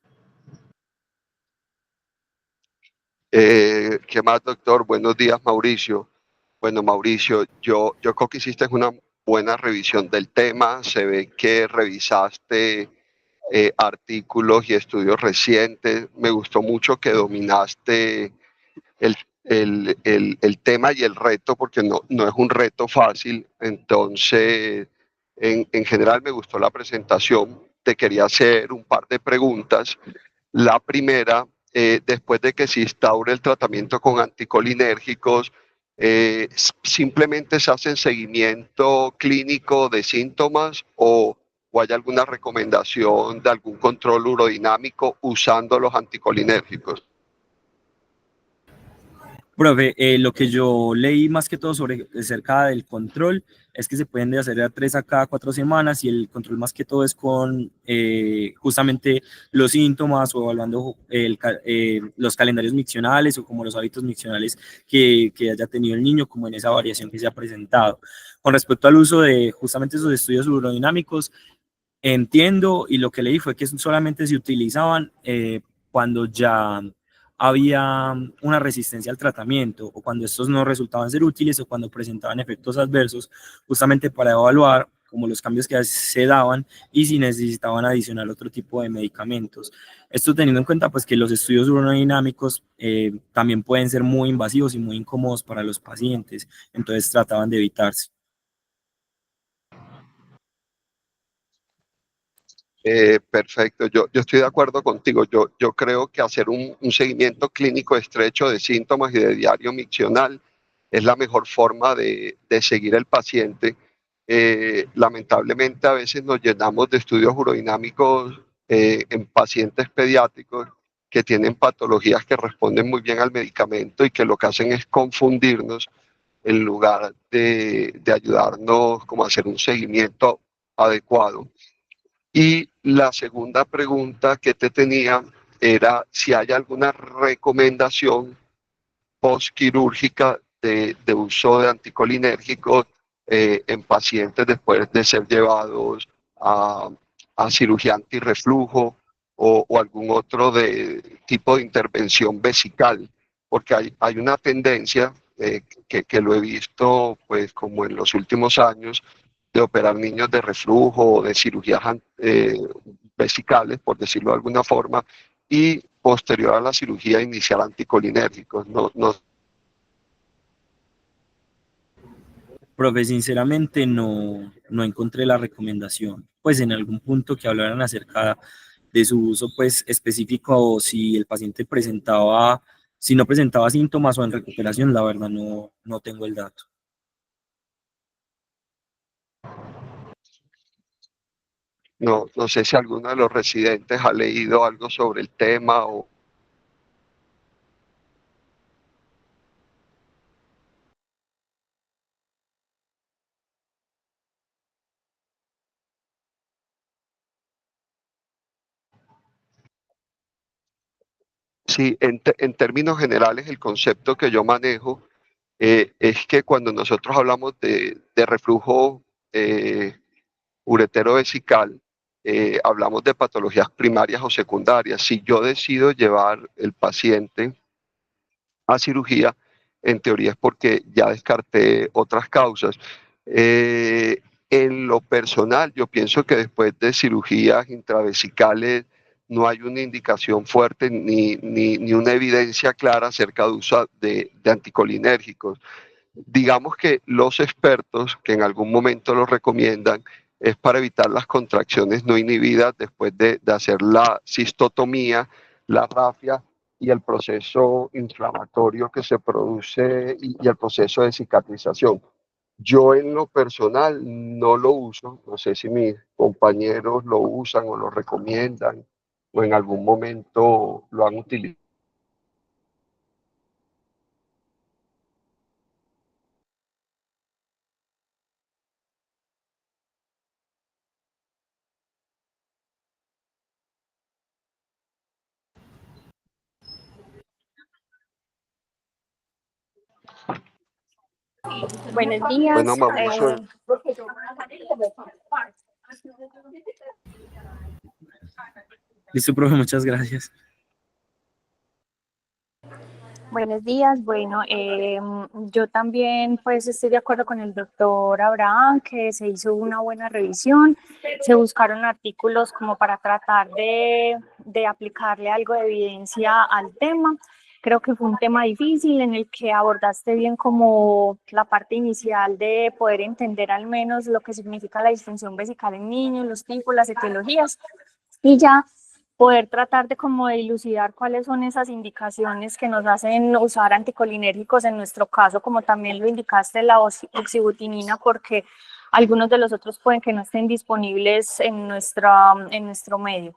S1: ¿Qué más, doctor? Buenos días, Mauricio. Bueno, Mauricio, yo creo que hiciste una buena revisión del tema. Se ve que revisaste artículos y estudios recientes. Me gustó mucho que dominaste el, el tema y el reto, porque no es un reto fácil. Entonces, en general me gustó la presentación. Te quería hacer un par de preguntas. La primera, después de que se instaure el tratamiento con anticolinérgicos, ¿simplemente se hace seguimiento clínico de síntomas o hay alguna recomendación de algún control urodinámico usando los anticolinérgicos?
S2: Profe, lo que yo leí más que todo sobre acerca del control es que se pueden de hacer a 3 a cada 4 semanas, y el control más que todo es con justamente los síntomas, o evaluando los calendarios miccionales o como los hábitos miccionales que haya tenido el niño, como en esa variación que se ha presentado. Con respecto al uso de justamente esos estudios urodinámicos, entiendo, y lo que leí fue que solamente se utilizaban cuando ya había una resistencia al tratamiento, o cuando estos no resultaban ser útiles, o cuando presentaban efectos adversos, justamente para evaluar como los cambios que se daban y si necesitaban adicionar otro tipo de medicamentos. Esto teniendo en cuenta pues que los estudios urodinámicos también pueden ser muy invasivos y muy incómodos para los pacientes, entonces trataban de evitarse.
S1: Perfecto, yo estoy de acuerdo contigo. Yo creo que hacer un seguimiento clínico estrecho de síntomas y de diario miccional es la mejor forma de seguir el paciente. Lamentablemente a veces nos llenamos de estudios urodinámicos en pacientes pediátricos que tienen patologías que responden muy bien al medicamento y que lo que hacen es confundirnos en lugar de ayudarnos como a hacer un seguimiento adecuado. Y la segunda pregunta que te tenía era si hay alguna recomendación postquirúrgica de uso de anticolinérgicos en pacientes después de ser llevados a, a cirugía antirreflujo o algún otro tipo de intervención vesical, porque hay una tendencia que lo he visto pues como en los últimos años de operar niños de reflujo o de cirugías vesicales, por decirlo de alguna forma, y posterior a la cirugía iniciar anticolinérgicos.
S2: Profe, sinceramente no encontré la recomendación, pues en algún punto que hablaran acerca de su uso pues específico, o si el paciente presentaba, si no presentaba síntomas o en recuperación, la verdad no tengo el dato.
S1: No sé si alguno de los residentes ha leído algo sobre el tema o... Sí, en términos generales, el concepto que yo manejo es que cuando nosotros hablamos de reflujo uretero vesical, hablamos de patologías primarias o secundarias. Si yo decido llevar el paciente a cirugía, en teoría es porque ya descarté otras causas. Eh, en lo personal, yo pienso que después de cirugías intravesicales no hay una indicación fuerte ni una evidencia clara acerca de uso de anticolinérgicos. Digamos que los expertos que en algún momento lo recomiendan es para evitar las contracciones no inhibidas después de hacer la cistotomía, la rafia y el proceso inflamatorio que se produce y el proceso de cicatrización. Yo en lo personal no lo uso, no sé si mis compañeros lo usan o lo recomiendan o en algún momento lo han utilizado.
S3: Buenos días.
S1: Bueno, Mauricio,
S2: Listo, profe, muchas gracias.
S3: Buenos días. Bueno, yo también pues estoy de acuerdo con el doctor Abraham que se hizo una buena revisión, se buscaron artículos como para tratar de aplicarle algo de evidencia al tema. Creo que fue un tema difícil en el que abordaste bien como la parte inicial de poder entender al menos lo que significa la disfunción vesical en niños, los tipos, las etiologías y ya poder tratar de como dilucidar cuáles son esas indicaciones que nos hacen usar anticolinérgicos en nuestro caso, como también lo indicaste, la oxibutinina, porque algunos de los otros pueden que no estén disponibles en nuestro medio.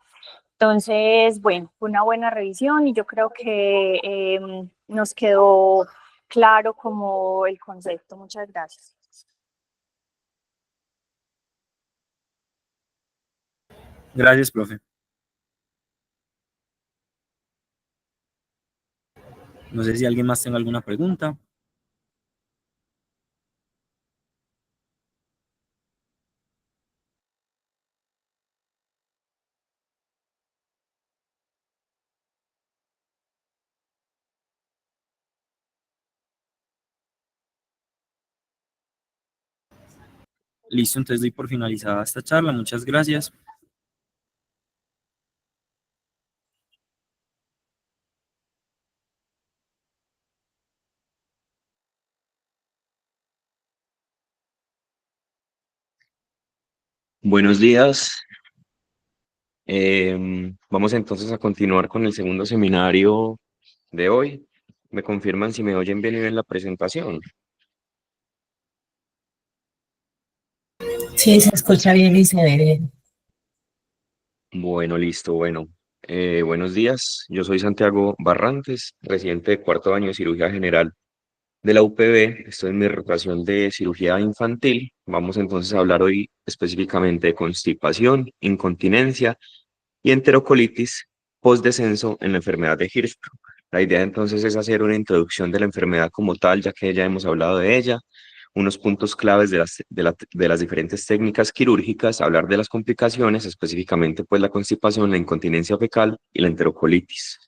S3: Entonces, bueno, fue una buena revisión y yo creo que nos quedó claro como el concepto. Muchas gracias.
S2: Gracias, profe. No sé si alguien más tenga alguna pregunta. Listo, entonces doy por finalizada esta charla. Muchas gracias.
S4: Buenos días. Vamos entonces a continuar con el segundo seminario de hoy. ¿Me confirman si me oyen bien y ven la presentación?
S5: Sí, se escucha bien y se ve bien.
S4: Bueno, listo, bueno. Buenos días, yo soy Santiago Barrantes, residente de cuarto año de cirugía general de la UPB. Estoy en mi rotación de cirugía infantil. Vamos entonces a hablar hoy específicamente de constipación, incontinencia y enterocolitis postdescenso en la enfermedad de Hirschsprung. La idea entonces es hacer una introducción de la enfermedad como tal, ya que ya hemos hablado de ella, unos puntos claves de las diferentes técnicas quirúrgicas, hablar de las complicaciones, específicamente pues la constipación, la incontinencia fecal y la enterocolitis.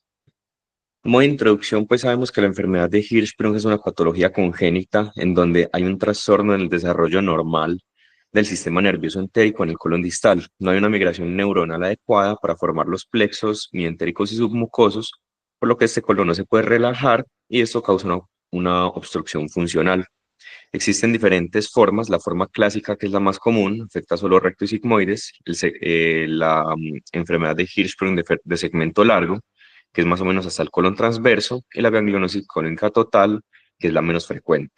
S4: Como introducción, pues sabemos que la enfermedad de Hirschsprung es una patología congénita en donde hay un trastorno en el desarrollo normal del sistema nervioso entérico en el colon distal. No hay una migración neuronal adecuada para formar los plexos mientéricos y submucosos, por lo que este colon no se puede relajar y esto causa una obstrucción funcional. Existen diferentes formas. La forma clásica, que es la más común, afecta solo recto y sigmoides. Enfermedad de Hirschsprung de segmento largo, que es más o menos hasta el colon transverso, y la ganglionosis colónica total, que es la menos frecuente.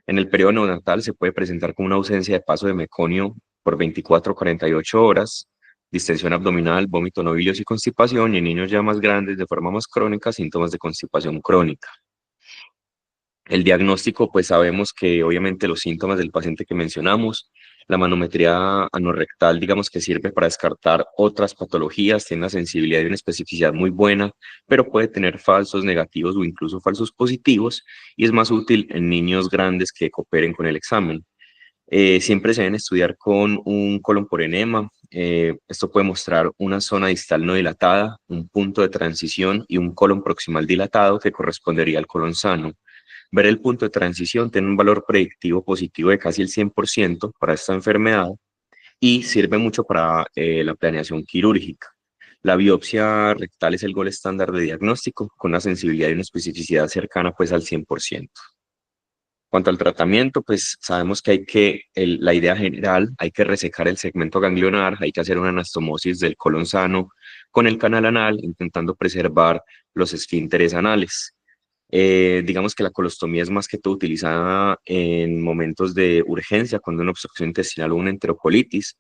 S4: En el periodo neonatal se puede presentar con una ausencia de paso de meconio por 24 o 48 horas, distensión abdominal, vómito no bilios y constipación, y en niños ya más grandes, de forma más crónica, síntomas de constipación crónica. El diagnóstico, pues sabemos que obviamente los síntomas del paciente que mencionamos, la manometría anorrectal, digamos que sirve para descartar otras patologías, tiene una sensibilidad y una especificidad muy buena, pero puede tener falsos negativos o incluso falsos positivos y es más útil en niños grandes que cooperen con el examen. Siempre se deben estudiar con un colon por enema. Esto puede mostrar una zona distal no dilatada, un punto de transición y un colon proximal dilatado que correspondería al colon sano. Ver el punto de transición tiene un valor predictivo positivo de casi el 100% para esta enfermedad y sirve mucho para la planeación quirúrgica. La biopsia rectal es el gol estándar de diagnóstico con una sensibilidad y una especificidad cercana pues al 100%. Cuanto al tratamiento, pues sabemos que la idea general, hay que resecar el segmento ganglionar, hay que hacer una anastomosis del colon sano con el canal anal, intentando preservar los esfínteres anales. Digamos que la colostomía es más que todo utilizada en momentos de urgencia, cuando una obstrucción intestinal o una enterocolitis.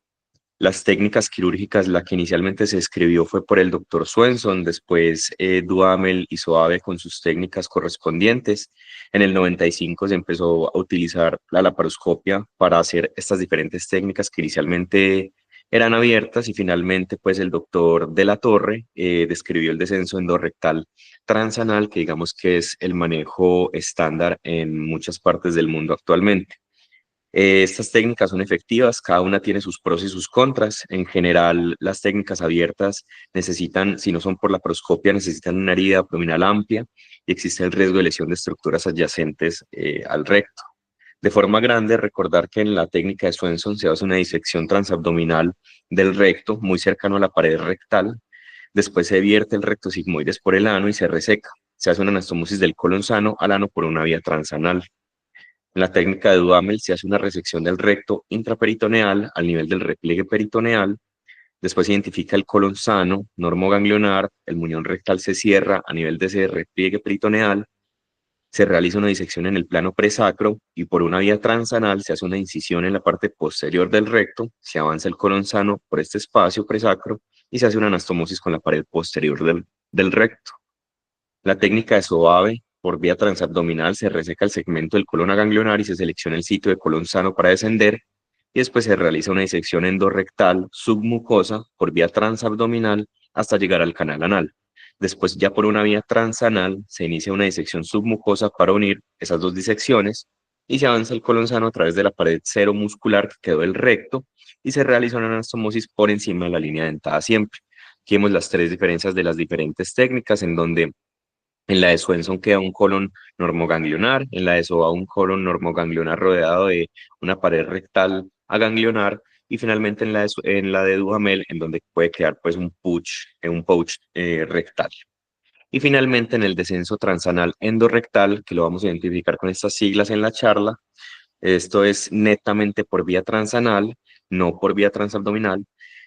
S4: Las técnicas quirúrgicas, la que inicialmente se escribió fue por el doctor Swenson, después Duhamel y Soave con sus técnicas correspondientes. En el 95 se empezó a utilizar la laparoscopia para hacer estas diferentes técnicas que inicialmente eran abiertas, y finalmente pues el doctor de la Torre describió el descenso endorrectal transanal, que digamos que es el manejo estándar en muchas partes del mundo actualmente. Estas técnicas son efectivas, cada una tiene sus pros y sus contras. En general, las técnicas abiertas necesitan, si no son por la laparoscopia, necesitan una herida abdominal amplia y existe el riesgo de lesión de estructuras adyacentes al recto. De forma grande, recordar que en la técnica de Swenson se hace una disección transabdominal del recto muy cercano a la pared rectal. Después se vierte el recto sigmoides por el ano y se reseca. Se hace una anastomosis del colon sano al ano por una vía transanal. En la técnica de Duhamel se hace una resección del recto intraperitoneal al nivel del repliegue peritoneal. Después se identifica el colon sano, normoganglionar, el muñón rectal se cierra a nivel de ese repliegue peritoneal. Se realiza una disección en el plano presacro y por una vía transanal se hace una incisión en la parte posterior del recto. Se avanza el colon sano por este espacio presacro y se hace una anastomosis con la pared posterior del recto. La técnica de Soave, por vía transabdominal, se reseca el segmento del colon aganglionar y se selecciona el sitio de colon sano para descender, y después se realiza una disección endorrectal submucosa por vía transabdominal hasta llegar al canal anal. Después, ya por una vía transanal, se inicia una disección submucosa para unir esas dos disecciones y se avanza el colon sano a través de la pared seromuscular que quedó del recto y se realiza una anastomosis por encima de la línea dentada siempre. Aquí vemos las tres diferencias de las diferentes técnicas, en donde en la de Swenson queda un colon normoganglionar, en la de Soa un colon normoganglionar rodeado de una pared rectal aganglionar, y finalmente en la de Duhamel, en donde puede quedar pues un pouch rectal. Y finalmente en el descenso transanal endorrectal, que lo vamos a identificar con estas siglas en la charla, esto es netamente por vía transanal, no por vía transabdominal.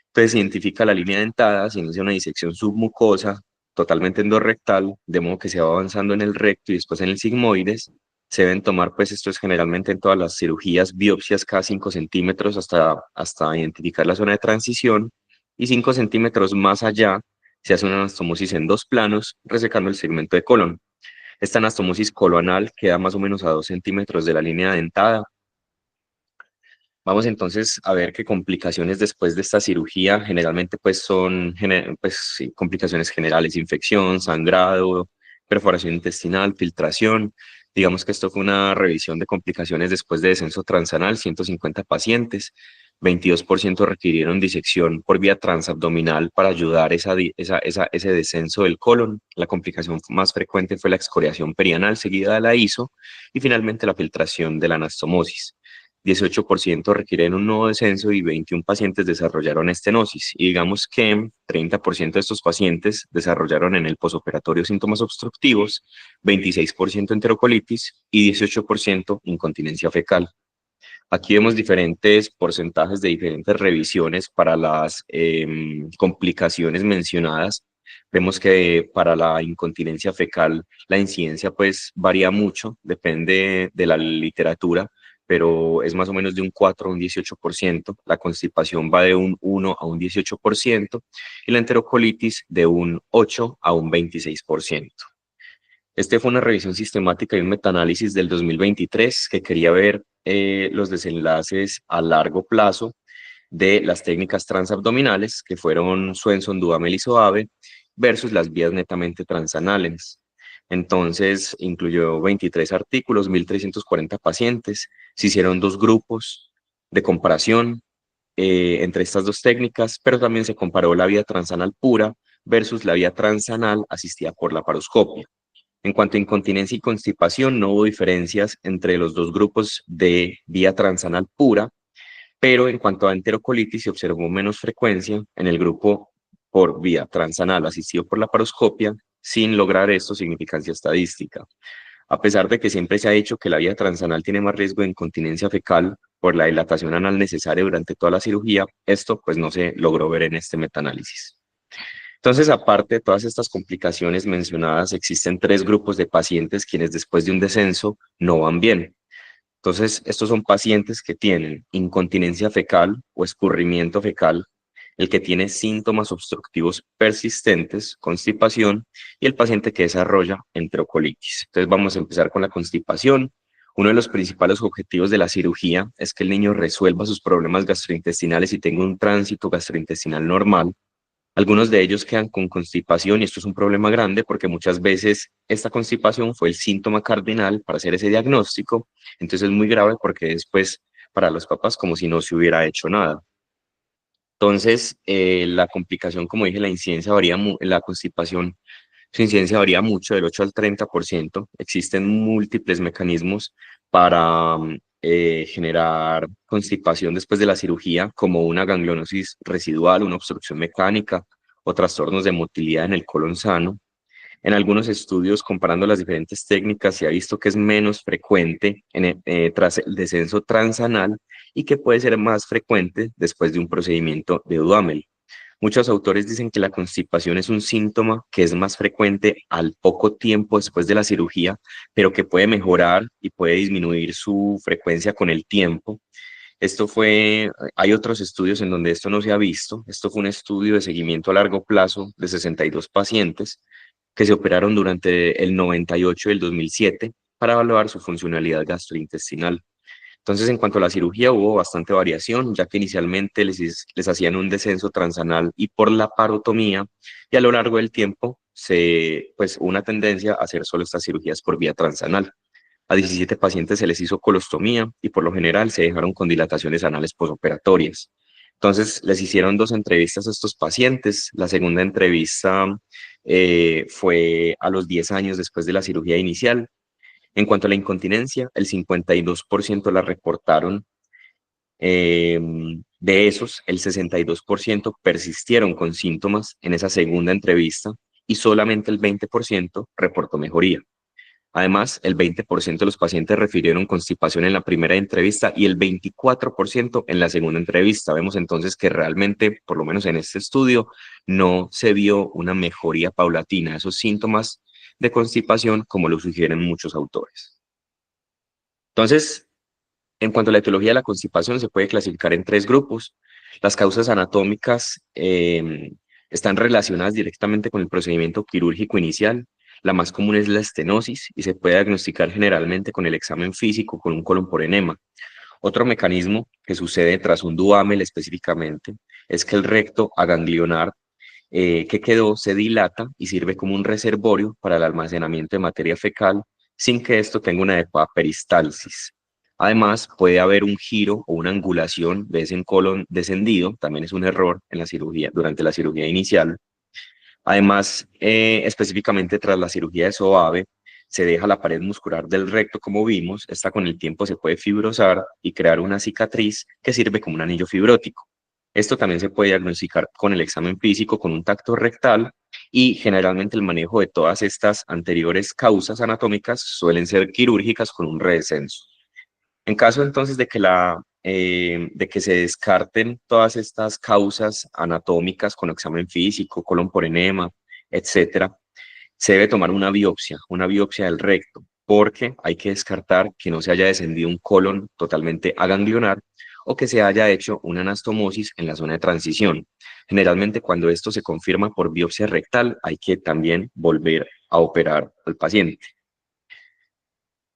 S4: Entonces se identifica la línea dentada, se inicia una disección submucosa totalmente endorrectal, de modo que se va avanzando en el recto y después en el sigmoides. Se deben tomar, pues esto es generalmente en todas las cirugías, biopsias cada 5 centímetros hasta identificar la zona de transición, y 5 centímetros más allá se hace una anastomosis en 2 planos, resecando el segmento de colon. Esta anastomosis coloanal queda más o menos a 2 centímetros de la línea dentada. Vamos entonces a ver qué complicaciones después de esta cirugía generalmente pues son pues, sí, complicaciones generales: infección, sangrado, perforación intestinal, filtración. Digamos que esto fue una revisión de complicaciones después de descenso transanal, 150 pacientes, 22% requirieron disección por vía transabdominal para ayudar ese descenso del colon. La complicación más frecuente fue la excoriación perianal seguida de la ISO y finalmente la filtración de la anastomosis. 18% requieren un nuevo descenso y 21 pacientes desarrollaron estenosis. Y digamos que 30% de estos pacientes desarrollaron en el posoperatorio síntomas obstructivos, 26% enterocolitis y 18% incontinencia fecal. Aquí vemos diferentes porcentajes de diferentes revisiones para las complicaciones mencionadas. Vemos que para la incontinencia fecal la incidencia pues varía mucho, depende de la literatura, pero es más o menos de un 4 a un 18%. La constipación va de un 1 a un 18% y la enterocolitis de un 8 a un 26%. Este fue una revisión sistemática y un metaanálisis del 2023 que quería ver los desenlaces a largo plazo de las técnicas transabdominales, que fueron Swenson, Duhamel y Soave, versus las vías netamente transanales. Entonces, incluyó 23 artículos, 1.340 pacientes. Se hicieron 2 grupos de comparación entre estas dos técnicas, pero también se comparó la vía transanal pura versus la vía transanal asistida por laparoscopia. En cuanto a incontinencia y constipación, no hubo diferencias entre los dos grupos de vía transanal pura, pero en cuanto a enterocolitis se observó menos frecuencia en el grupo por vía transanal asistido por laparoscopia, sin lograr esto significancia estadística. A pesar de que siempre se ha dicho que la vía transanal tiene más riesgo de incontinencia fecal por la dilatación anal necesaria durante toda la cirugía, esto pues no se logró ver en este metaanálisis. Entonces, aparte de todas estas complicaciones mencionadas, existen 3 grupos de pacientes quienes después de un descenso no van bien. Entonces, estos son pacientes que tienen incontinencia fecal o escurrimiento fecal, el que tiene síntomas obstructivos persistentes, constipación, y el paciente que desarrolla enterocolitis. Entonces, vamos a empezar con la constipación. Uno de los principales objetivos de la cirugía es que el niño resuelva sus problemas gastrointestinales y tenga un tránsito gastrointestinal normal. Algunos de ellos quedan con constipación y esto es un problema grande porque muchas veces esta constipación fue el síntoma cardinal para hacer ese diagnóstico. Entonces es muy grave porque después para los papás como si no se hubiera hecho nada. Entonces la complicación, como dije, la incidencia varía, la constipación, su incidencia varía mucho, del 8 al 30%. Existen múltiples mecanismos para generar constipación después de la cirugía, como una ganglionosis residual, una obstrucción mecánica o trastornos de motilidad en el colon sano. En algunos estudios, comparando las diferentes técnicas, se ha visto que es menos frecuente tras el descenso transanal y que puede ser más frecuente después de un procedimiento de Duhamel. Muchos autores dicen que la constipación es un síntoma que es más frecuente al poco tiempo después de la cirugía, pero que puede mejorar y puede disminuir su frecuencia con el tiempo. Hay otros estudios en donde esto no se ha visto. Esto fue un estudio de seguimiento a largo plazo de 62 pacientes que se operaron durante el 98 y el 2007 para evaluar su funcionalidad gastrointestinal. Entonces, en cuanto a la cirugía, hubo bastante variación, ya que inicialmente les hacían un descenso transanal y por la parotomía, y a lo largo del tiempo, hubo una tendencia a hacer solo estas cirugías por vía transanal. A 17 pacientes se les hizo colostomía y por lo general se dejaron con dilataciones anales posoperatorias. Entonces, les hicieron 2 entrevistas a estos pacientes. La segunda entrevista fue a los 10 años después de la cirugía inicial. En cuanto a la incontinencia, el 52% la reportaron. De esos, el 62% persistieron con síntomas en esa segunda entrevista y solamente el 20% reportó mejoría. Además, el 20% de los pacientes refirieron constipación en la primera entrevista y el 24% en la segunda entrevista. Vemos entonces que realmente, por lo menos en este estudio, no se vio una mejoría paulatina de esos síntomas de constipación como lo sugieren muchos autores. Entonces, en cuanto a la etiología de la constipación, se puede clasificar en 3 grupos. Las causas anatómicas están relacionadas directamente con el procedimiento quirúrgico inicial. La más común es la estenosis y se puede diagnosticar generalmente con el examen físico con un colon por enema. Otro mecanismo que sucede tras un Duhamel específicamente es que el recto aganglionar que quedó se dilata y sirve como un reservorio para el almacenamiento de materia fecal sin que esto tenga una adecuada peristalsis. Además, puede haber un giro o una angulación de ese colon descendido, también es un error en la cirugía, durante la cirugía inicial. Además, específicamente tras la cirugía de Soave, se deja la pared muscular del recto como vimos, esta con el tiempo se puede fibrosar y crear una cicatriz que sirve como un anillo fibrótico. Esto también se puede diagnosticar con el examen físico, con un tacto rectal y generalmente el manejo de todas estas anteriores causas anatómicas suelen ser quirúrgicas con un redescenso. En caso entonces de que se descarten todas estas causas anatómicas con examen físico, colon por enema, etcétera, se debe tomar una biopsia del recto, porque hay que descartar que no se haya descendido un colon totalmente aganglionar o que se haya hecho una anastomosis en la zona de transición. Generalmente cuando esto se confirma por biopsia rectal, hay que también volver a operar al paciente.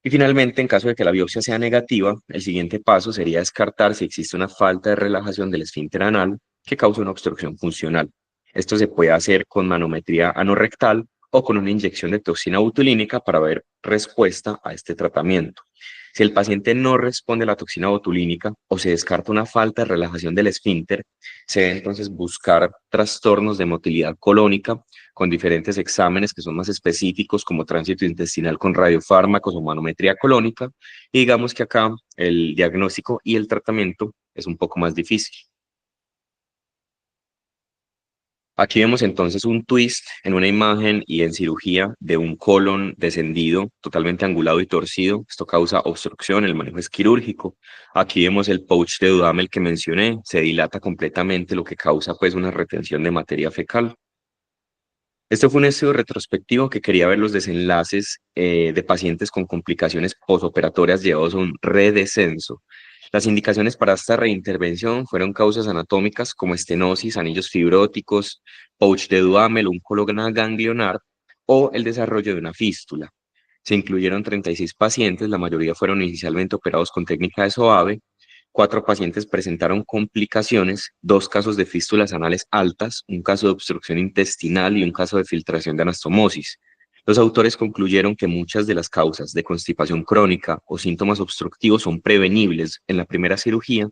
S4: Y finalmente, en caso de que la biopsia sea negativa, el siguiente paso sería descartar si existe una falta de relajación del esfínter anal que causa una obstrucción funcional. Esto se puede hacer con manometría anorrectal o con una inyección de toxina botulínica para ver respuesta a este tratamiento. Si el paciente no responde a la toxina botulínica o se descarta una falta de relajación del esfínter, se debe entonces buscar trastornos de motilidad colónica con diferentes exámenes que son más específicos como tránsito intestinal con radiofármacos o manometría colónica, y digamos que acá el diagnóstico y el tratamiento es un poco más difícil. Aquí vemos entonces un twist en una imagen y en cirugía de un colon descendido, totalmente angulado y torcido. Esto causa obstrucción, el manejo es quirúrgico. Aquí vemos el pouch de Duhamel que mencioné, se dilata completamente, lo que causa pues una retención de materia fecal. Este fue un estudio retrospectivo que quería ver los desenlaces de pacientes con complicaciones posoperatorias llevados a un redescenso. Las indicaciones para esta reintervención fueron causas anatómicas como estenosis, anillos fibróticos, pouch de Duhamel, un columna ganglionar o el desarrollo de una fístula. Se incluyeron 36 pacientes, la mayoría fueron inicialmente operados con técnica de SOAVE. 4 pacientes presentaron complicaciones, 2 casos de fístulas anales altas, un caso de obstrucción intestinal y un caso de filtración de anastomosis. Los autores concluyeron que muchas de las causas de constipación crónica o síntomas obstructivos son prevenibles en la primera cirugía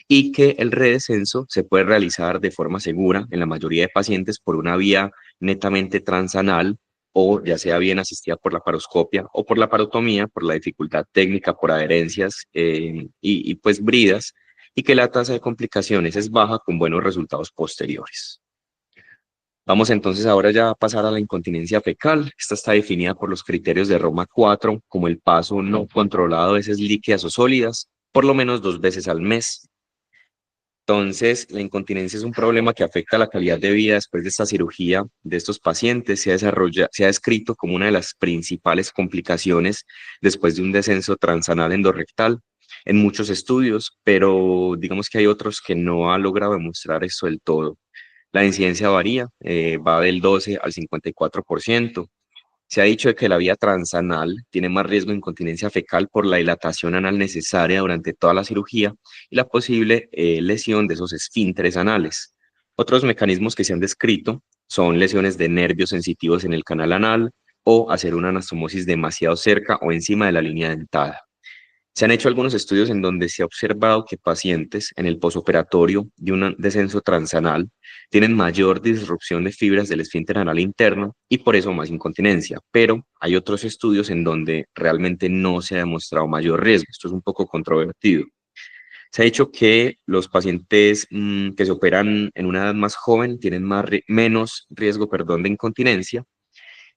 S4: y que el redescenso se puede realizar de forma segura en la mayoría de pacientes por una vía netamente transanal o ya sea bien asistida por la paroscopia o por la parotomía, por la dificultad técnica, por adherencias y pues bridas, y que la tasa de complicaciones es baja con buenos resultados posteriores. Vamos entonces ahora ya a pasar a la incontinencia fecal. Esta está definida por los criterios de Roma 4 como el paso no controlado de heces líquidas o sólidas, por lo menos 2 veces al mes. Entonces, la incontinencia es un problema que afecta la calidad de vida después de esta cirugía de estos pacientes. Se ha descrito como una de las principales complicaciones después de un descenso transanal endorrectal en muchos estudios, pero digamos que hay otros que no han logrado demostrar eso del todo. La incidencia varía, va del 12 al 54%. Se ha dicho de que la vía transanal tiene más riesgo de incontinencia fecal por la dilatación anal necesaria durante toda la cirugía y la posible lesión de esos esfínteres anales. Otros mecanismos que se han descrito son lesiones de nervios sensitivos en el canal anal o hacer una anastomosis demasiado cerca o encima de la línea dentada. Se han hecho algunos estudios en donde se ha observado que pacientes en el posoperatorio de un descenso transanal tienen mayor disrupción de fibras del esfínter anal interno y por eso más incontinencia, pero hay otros estudios en donde realmente no se ha demostrado mayor riesgo. Esto es un poco controvertido. Se ha dicho que los pacientes que se operan en una edad más joven tienen menos riesgo, de incontinencia.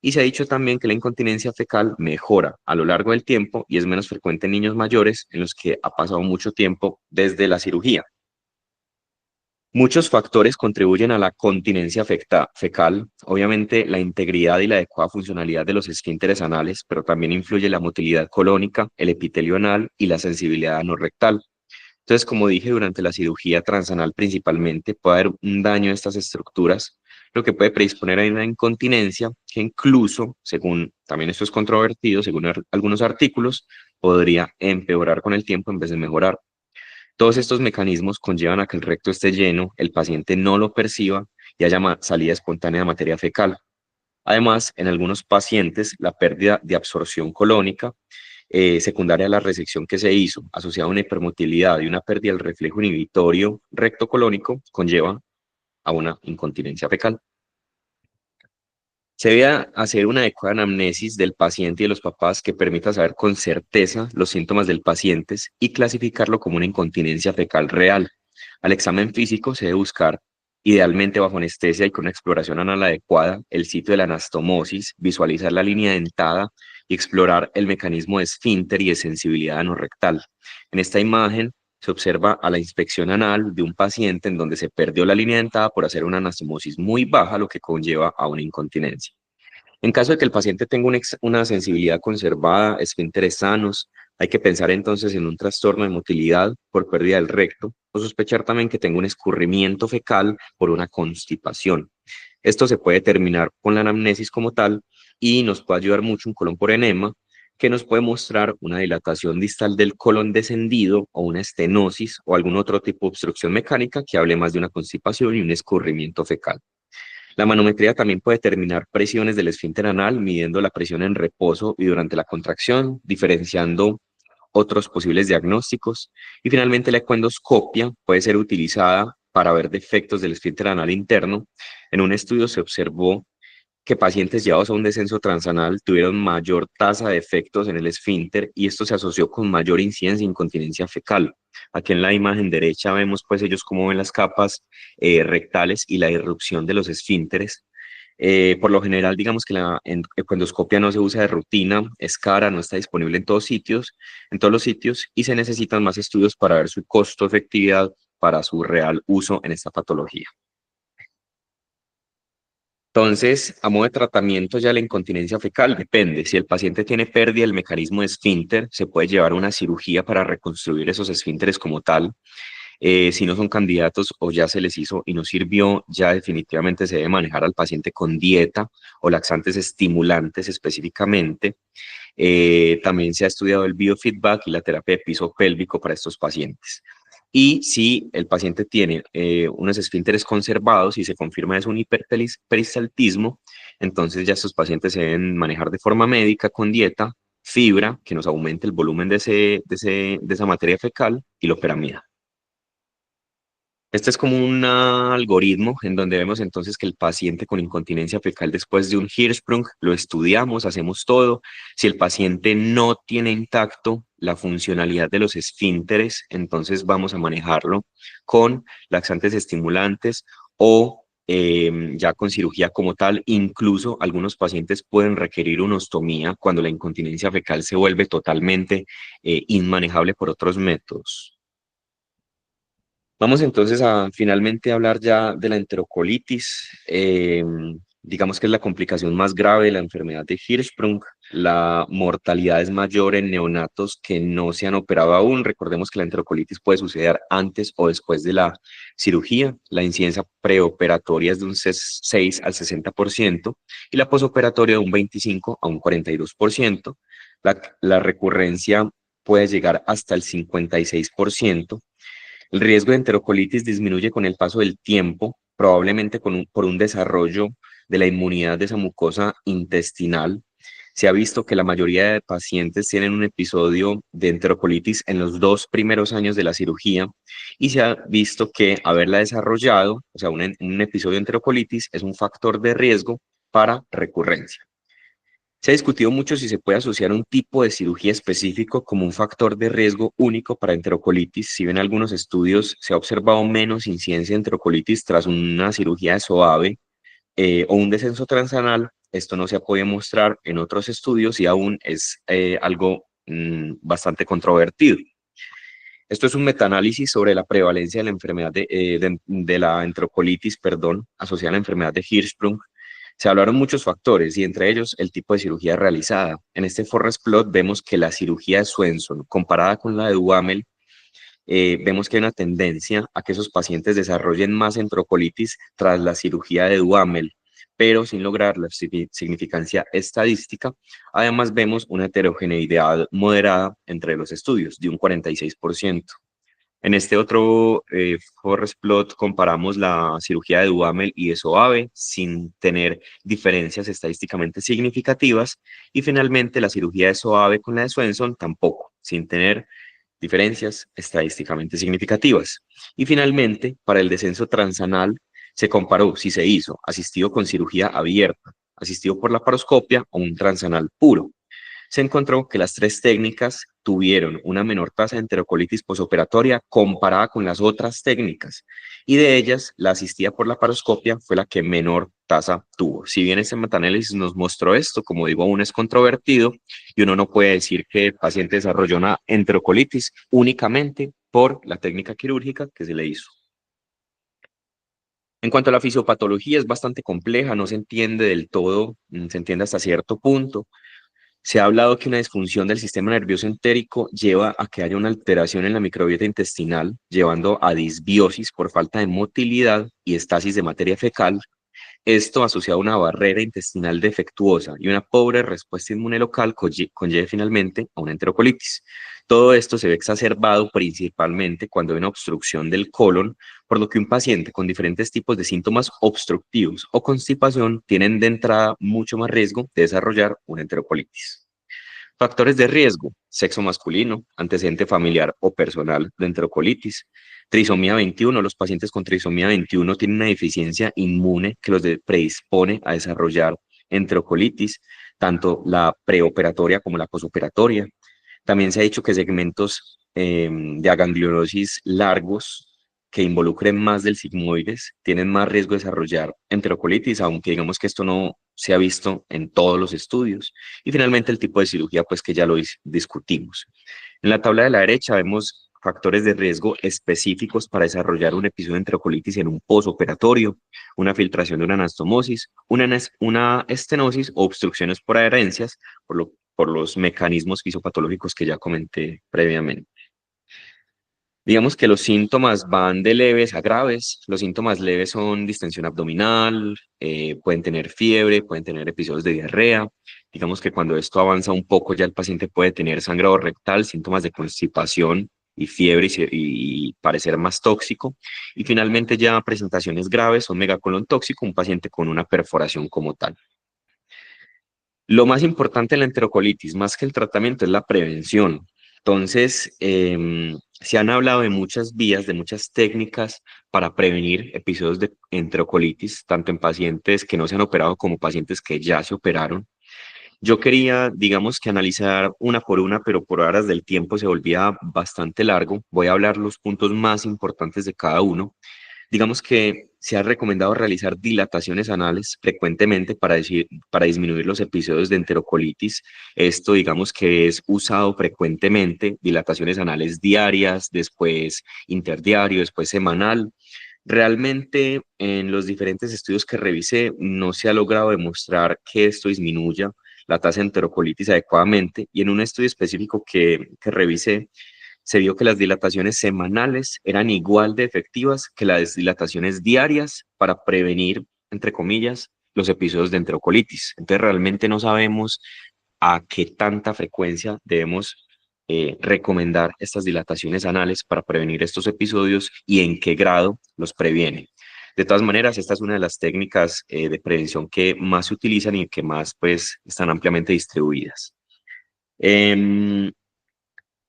S4: Y se ha dicho también que la incontinencia fecal mejora a lo largo del tiempo y es menos frecuente en niños mayores en los que ha pasado mucho tiempo desde la cirugía. Muchos factores contribuyen a la continencia fecal, obviamente la integridad y la adecuada funcionalidad de los esfínteres anales, pero también influye la motilidad colónica, el epitelio anal y la sensibilidad anorrectal. Entonces, como dije, durante la cirugía transanal principalmente puede haber un daño a estas estructuras, lo que puede predisponer a una incontinencia que incluso, según, también esto es controvertido, según algunos artículos, podría empeorar con el tiempo en vez de mejorar. Todos estos mecanismos conllevan a que el recto esté lleno, el paciente no lo perciba y haya salida espontánea de materia fecal. Además, en algunos pacientes, la pérdida de absorción colónica secundaria a la resección que se hizo, asociada a una hipermotilidad y una pérdida del reflejo inhibitorio rectocolónico, conlleva a una incontinencia fecal. Se debe hacer una adecuada anamnesis del paciente y de los papás que permita saber con certeza los síntomas del paciente y clasificarlo como una incontinencia fecal real. Al examen físico se debe buscar, idealmente bajo anestesia y con una exploración anal adecuada, el sitio de la anastomosis, visualizar la línea dentada y explorar el mecanismo de esfínter y de sensibilidad anorrectal. En esta imagen se observa a la inspección anal de un paciente en donde se perdió la línea dentada por hacer una anastomosis muy baja, lo que conlleva a una incontinencia. En caso de que el paciente tenga una sensibilidad conservada, esfínteres sanos, hay que pensar entonces en un trastorno de motilidad por pérdida del recto o sospechar también que tenga un escurrimiento fecal por una constipación. Esto se puede determinar con la anamnesis como tal y nos puede ayudar mucho un colon por enema, que nos puede mostrar una dilatación distal del colon descendido o una estenosis o algún otro tipo de obstrucción mecánica que hable más de una constipación y un escurrimiento fecal. La manometría también puede determinar presiones del esfínter anal, midiendo la presión en reposo y durante la contracción, diferenciando otros posibles diagnósticos. Y finalmente la ecoendoscopia puede ser utilizada para ver defectos del esfínter anal interno. En un estudio se observó que pacientes llevados a un descenso transanal tuvieron mayor tasa de efectos en el esfínter y esto se asoció con mayor incidencia de incontinencia fecal. Aquí en la imagen derecha vemos pues ellos cómo ven las capas rectales y la irrupción de los esfínteres. Por lo general, digamos que la ecoendoscopia no se usa de rutina, es cara, no está disponible en todos los sitios y se necesitan más estudios para ver su costo-efectividad para su real uso en esta patología. Entonces, a modo de tratamiento ya la incontinencia fecal depende. Si el paciente tiene pérdida del mecanismo de esfínter, se puede llevar una cirugía para reconstruir esos esfínteres como tal. Si no son candidatos o ya se les hizo y no sirvió, ya definitivamente se debe manejar al paciente con dieta o laxantes estimulantes específicamente. También se ha estudiado el biofeedback y la terapia de piso pélvico para estos pacientes. Y si el paciente tiene unos esfínteres conservados y se confirma es un hiperperistaltismo, entonces ya estos pacientes se deben manejar de forma médica con dieta, fibra, que nos aumente el volumen de esa materia fecal y loperamida. Este es como un algoritmo en donde vemos entonces que el paciente con incontinencia fecal después de un Hirschsprung lo estudiamos, hacemos todo. Si el paciente no tiene intacto la funcionalidad de los esfínteres, entonces vamos a manejarlo con laxantes estimulantes o ya con cirugía como tal. Incluso algunos pacientes pueden requerir una ostomía cuando la incontinencia fecal se vuelve totalmente inmanejable por otros métodos. Vamos entonces a finalmente hablar ya de la enterocolitis. Digamos que es la complicación más grave de la enfermedad de Hirschsprung. La mortalidad es mayor en neonatos que no se han operado aún. Recordemos que la enterocolitis puede suceder antes o después de la cirugía. La incidencia preoperatoria es de un 6 al 60% y la posoperatoria de un 25 a un 42%. La recurrencia puede llegar hasta el 56%. El riesgo de enterocolitis disminuye con el paso del tiempo, probablemente por un desarrollo de la inmunidad de esa mucosa intestinal. Se ha visto que la mayoría de pacientes tienen un episodio de enterocolitis en los 2 primeros años de la cirugía y se ha visto que haberla desarrollado, o sea, un episodio de enterocolitis es un factor de riesgo para recurrencia. Se ha discutido mucho si se puede asociar un tipo de cirugía específico como un factor de riesgo único para enterocolitis. Si bien en algunos estudios se ha observado menos incidencia de enterocolitis tras una cirugía de SOAVE o un descenso transanal, esto no se ha podido mostrar en otros estudios y aún es algo bastante controvertido. Esto es un metaanálisis sobre la prevalencia de la enfermedad de la enterocolitis, asociada a la enfermedad de Hirschsprung. Se hablaron muchos factores y entre ellos el tipo de cirugía realizada. En este forest plot vemos que la cirugía de Swenson comparada con la de Duhamel, vemos que hay una tendencia a que esos pacientes desarrollen más enterocolitis tras la cirugía de Duhamel, pero sin lograr la significancia estadística. Además vemos una heterogeneidad moderada entre los estudios de un 46%. En este otro forest plot comparamos la cirugía de Duhamel y de SOAVE sin tener diferencias estadísticamente significativas y finalmente la cirugía de SOAVE con la de Swenson tampoco, sin tener diferencias estadísticamente significativas. Y finalmente, para el descenso transanal se comparó si se hizo asistido con cirugía abierta, asistido por laparoscopia o un transanal puro. Se encontró que las 3 técnicas tuvieron una menor tasa de enterocolitis posoperatoria comparada con las otras técnicas, y de ellas la asistida por laparoscopia fue la que menor tasa tuvo. Si bien este metaanálisis nos mostró esto, como digo, aún es controvertido y uno no puede decir que el paciente desarrolló una enterocolitis únicamente por la técnica quirúrgica que se le hizo. En cuanto a la fisiopatología, es bastante compleja, no se entiende del todo, se entiende hasta cierto punto. Se ha hablado que una disfunción del sistema nervioso entérico lleva a que haya una alteración en la microbiota intestinal, llevando a disbiosis por falta de motilidad y estasis de materia fecal. Esto asociado a una barrera intestinal defectuosa y una pobre respuesta inmune local conlleva finalmente a una enterocolitis. Todo esto se ve exacerbado principalmente cuando hay una obstrucción del colon, por lo que un paciente con diferentes tipos de síntomas obstructivos o constipación tienen de entrada mucho más riesgo de desarrollar una enterocolitis. Factores de riesgo: sexo masculino, antecedente familiar o personal de enterocolitis, trisomía 21. Los pacientes con trisomía 21 tienen una deficiencia inmune que los predispone a desarrollar enterocolitis, tanto la preoperatoria como la posoperatoria. También se ha dicho que segmentos de aganglionosis largos que involucren más del sigmoides tienen más riesgo de desarrollar enterocolitis, aunque digamos que esto no se ha visto en todos los estudios. Y finalmente el tipo de cirugía, pues que ya lo discutimos. En la tabla de la derecha vemos factores de riesgo específicos para desarrollar un episodio de enterocolitis en un posoperatorio, una filtración de una anastomosis, una estenosis o obstrucciones por adherencias, por los mecanismos fisiopatológicos que ya comenté previamente. Digamos que los síntomas van de leves a graves. Los síntomas leves son distensión abdominal, pueden tener fiebre, pueden tener episodios de diarrea. Digamos que cuando esto avanza un poco ya el paciente puede tener sangrado rectal, síntomas de constipación y fiebre y parecer más tóxico. Y finalmente ya presentaciones graves son megacolon tóxico, un paciente con una perforación como tal. Lo más importante en la enterocolitis, más que el tratamiento, es la prevención. Entonces, se han hablado de muchas vías, de muchas técnicas para prevenir episodios de enterocolitis, tanto en pacientes que no se han operado como pacientes que ya se operaron. Yo quería, digamos que analizar una por una, pero por horas del tiempo se volvía bastante largo. Voy a hablar los puntos más importantes de cada uno. Digamos que se ha recomendado realizar dilataciones anales frecuentemente para disminuir los episodios de enterocolitis. Esto, digamos que es usado frecuentemente, dilataciones anales diarias, después interdiario, después semanal. Realmente en los diferentes estudios que revisé no se ha logrado demostrar que esto disminuya la tasa de enterocolitis adecuadamente, y en un estudio específico que revisé, se vio que las dilataciones semanales eran igual de efectivas que las dilataciones diarias para prevenir, entre comillas, los episodios de enterocolitis. Entonces realmente no sabemos a qué tanta frecuencia debemos recomendar estas dilataciones anales para prevenir estos episodios y en qué grado los previene. De todas maneras, esta es una de las técnicas de prevención que más se utilizan y que más pues están ampliamente distribuidas.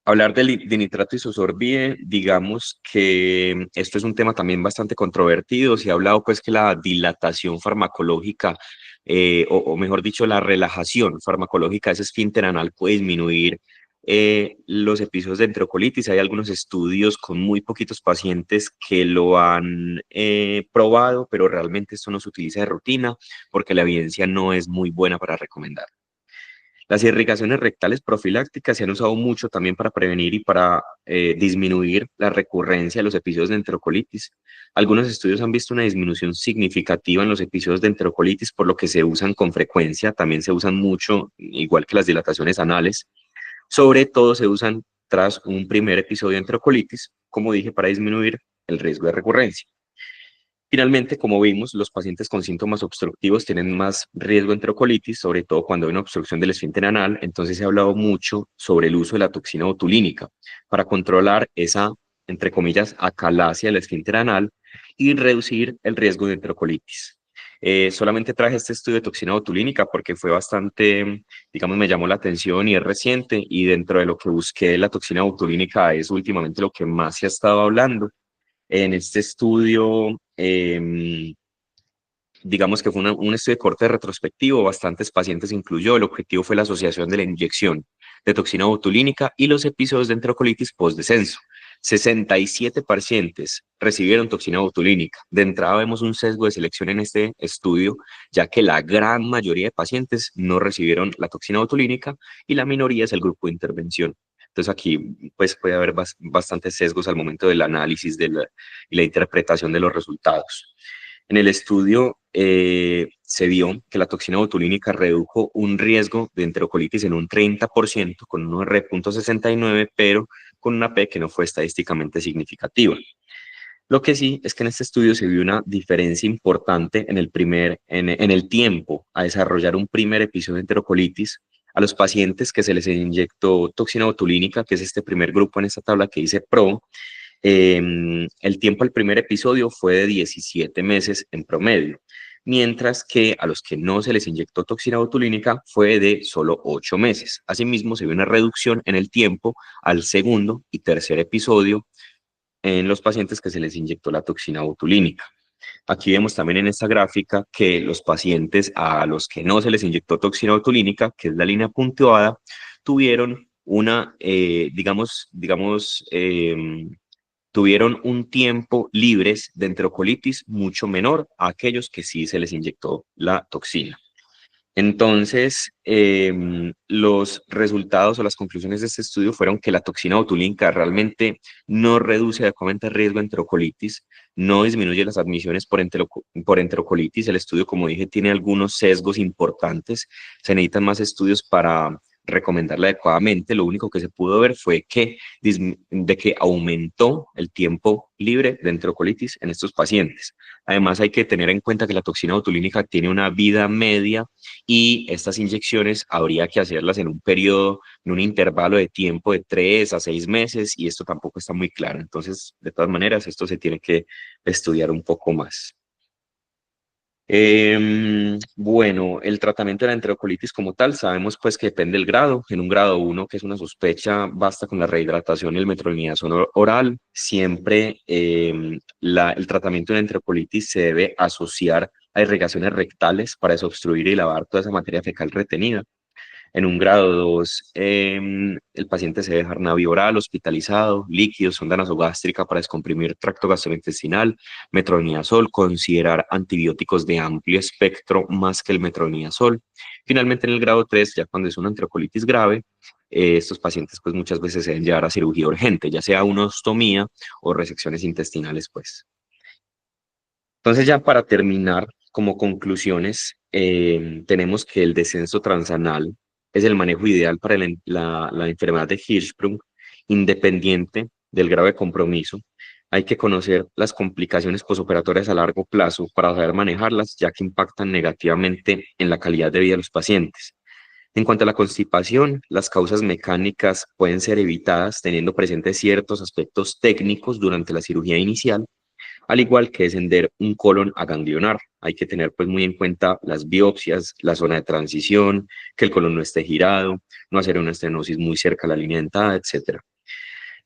S4: Hablar de nitrato isosorbide, digamos que esto es un tema también bastante controvertido. Se ha hablado pues que la dilatación farmacológica, o mejor dicho, la relajación farmacológica de ese esfínter anal puede disminuir los episodios de enterocolitis. Hay algunos estudios con muy poquitos pacientes que lo han probado, pero realmente esto no se utiliza de rutina porque la evidencia no es muy buena para recomendar. Las irrigaciones rectales profilácticas se han usado mucho también para prevenir y para disminuir la recurrencia de los episodios de enterocolitis. Algunos estudios han visto una disminución significativa en los episodios de enterocolitis, por lo que se usan con frecuencia. También se usan mucho, igual que las dilataciones anales. Sobre todo se usan tras un primer episodio de enterocolitis, como dije, para disminuir el riesgo de recurrencia. Finalmente, como vimos, los pacientes con síntomas obstructivos tienen más riesgo de enterocolitis, sobre todo cuando hay una obstrucción del esfínter anal. Entonces se ha hablado mucho sobre el uso de la toxina botulínica para controlar esa, entre comillas, acalasia del esfínter anal y reducir el riesgo de enterocolitis. Solamente traje este estudio de toxina botulínica porque fue bastante, digamos, me llamó la atención y es reciente, y dentro de lo que busqué, la toxina botulínica es últimamente lo que más se ha estado hablando. En este estudio, digamos que fue un estudio de corte retrospectivo, bastantes pacientes incluyó. El objetivo fue la asociación de la inyección de toxina botulínica y los episodios de enterocolitis post-descenso. 67 pacientes recibieron toxina botulínica. De entrada vemos un sesgo de selección en este estudio, ya que la gran mayoría de pacientes no recibieron la toxina botulínica y la minoría es el grupo de intervención. Entonces aquí pues puede haber bastantes sesgos al momento del análisis y la interpretación de los resultados. En el estudio se vio que la toxina botulínica redujo un riesgo de enterocolitis en un 30% con un R.69, pero con una P que no fue estadísticamente significativa. Lo que sí es que en este estudio se vio una diferencia importante en el tiempo a desarrollar un primer episodio de enterocolitis. A los pacientes que se les inyectó toxina botulínica, que es este primer grupo en esta tabla que dice PRO, el tiempo al primer episodio fue de 17 meses en promedio, mientras que a los que no se les inyectó toxina botulínica fue de solo 8 meses. Asimismo, se vio una reducción en el tiempo al segundo y tercer episodio en los pacientes que se les inyectó la toxina botulínica. Aquí vemos también en esta gráfica que los pacientes a los que no se les inyectó toxina botulínica, que es la línea punteada, tuvieron tuvieron un tiempo libres de enterocolitis mucho menor a aquellos que sí se les inyectó la toxina. Entonces, los resultados o las conclusiones de este estudio fueron que la toxina botulínica realmente no reduce adecuadamente el riesgo de enterocolitis, no disminuye las admisiones por enterocolitis. El estudio, como dije, tiene algunos sesgos importantes. Se necesitan más estudios para recomendarla adecuadamente. Lo único que se pudo ver fue que, de que aumentó el tiempo libre de enterocolitis en estos pacientes. Además, hay que tener en cuenta que la toxina botulínica tiene una vida media y estas inyecciones habría que hacerlas en un periodo, en un intervalo de tiempo de 3 a 6 meses y esto tampoco está muy claro. Entonces, de todas maneras, esto se tiene que estudiar un poco más. Bueno, el tratamiento de la enterocolitis como tal, sabemos pues que depende del grado. En un grado 1, que es una sospecha, basta con la rehidratación y el metronidazol oral. Siempre el tratamiento de la enterocolitis se debe asociar a irrigaciones rectales para desobstruir y lavar toda esa materia fecal retenida. En un grado 2, el paciente se debe dejar navio oral, hospitalizado, líquidos, sonda nasogástrica para descomprimir tracto gastrointestinal, metronidazol, considerar antibióticos de amplio espectro más que el metronidazol. Finalmente, en el grado 3, ya cuando es una enterocolitis grave, estos pacientes pues muchas veces se deben llevar a cirugía urgente, ya sea una ostomía o resecciones intestinales, pues. Entonces, ya para terminar, como conclusiones, tenemos que el descenso transanal es el manejo ideal para la enfermedad de Hirschsprung, independiente del grado de compromiso. Hay que conocer las complicaciones posoperatorias a largo plazo para saber manejarlas, ya que impactan negativamente en la calidad de vida de los pacientes. En cuanto a la constipación, las causas mecánicas pueden ser evitadas teniendo presentes ciertos aspectos técnicos durante la cirugía inicial, al igual que descender un colon aganglionar. Hay que tener pues muy en cuenta las biopsias, la zona de transición, que el colon no esté girado, no hacer una estenosis muy cerca a la línea dentada, etc.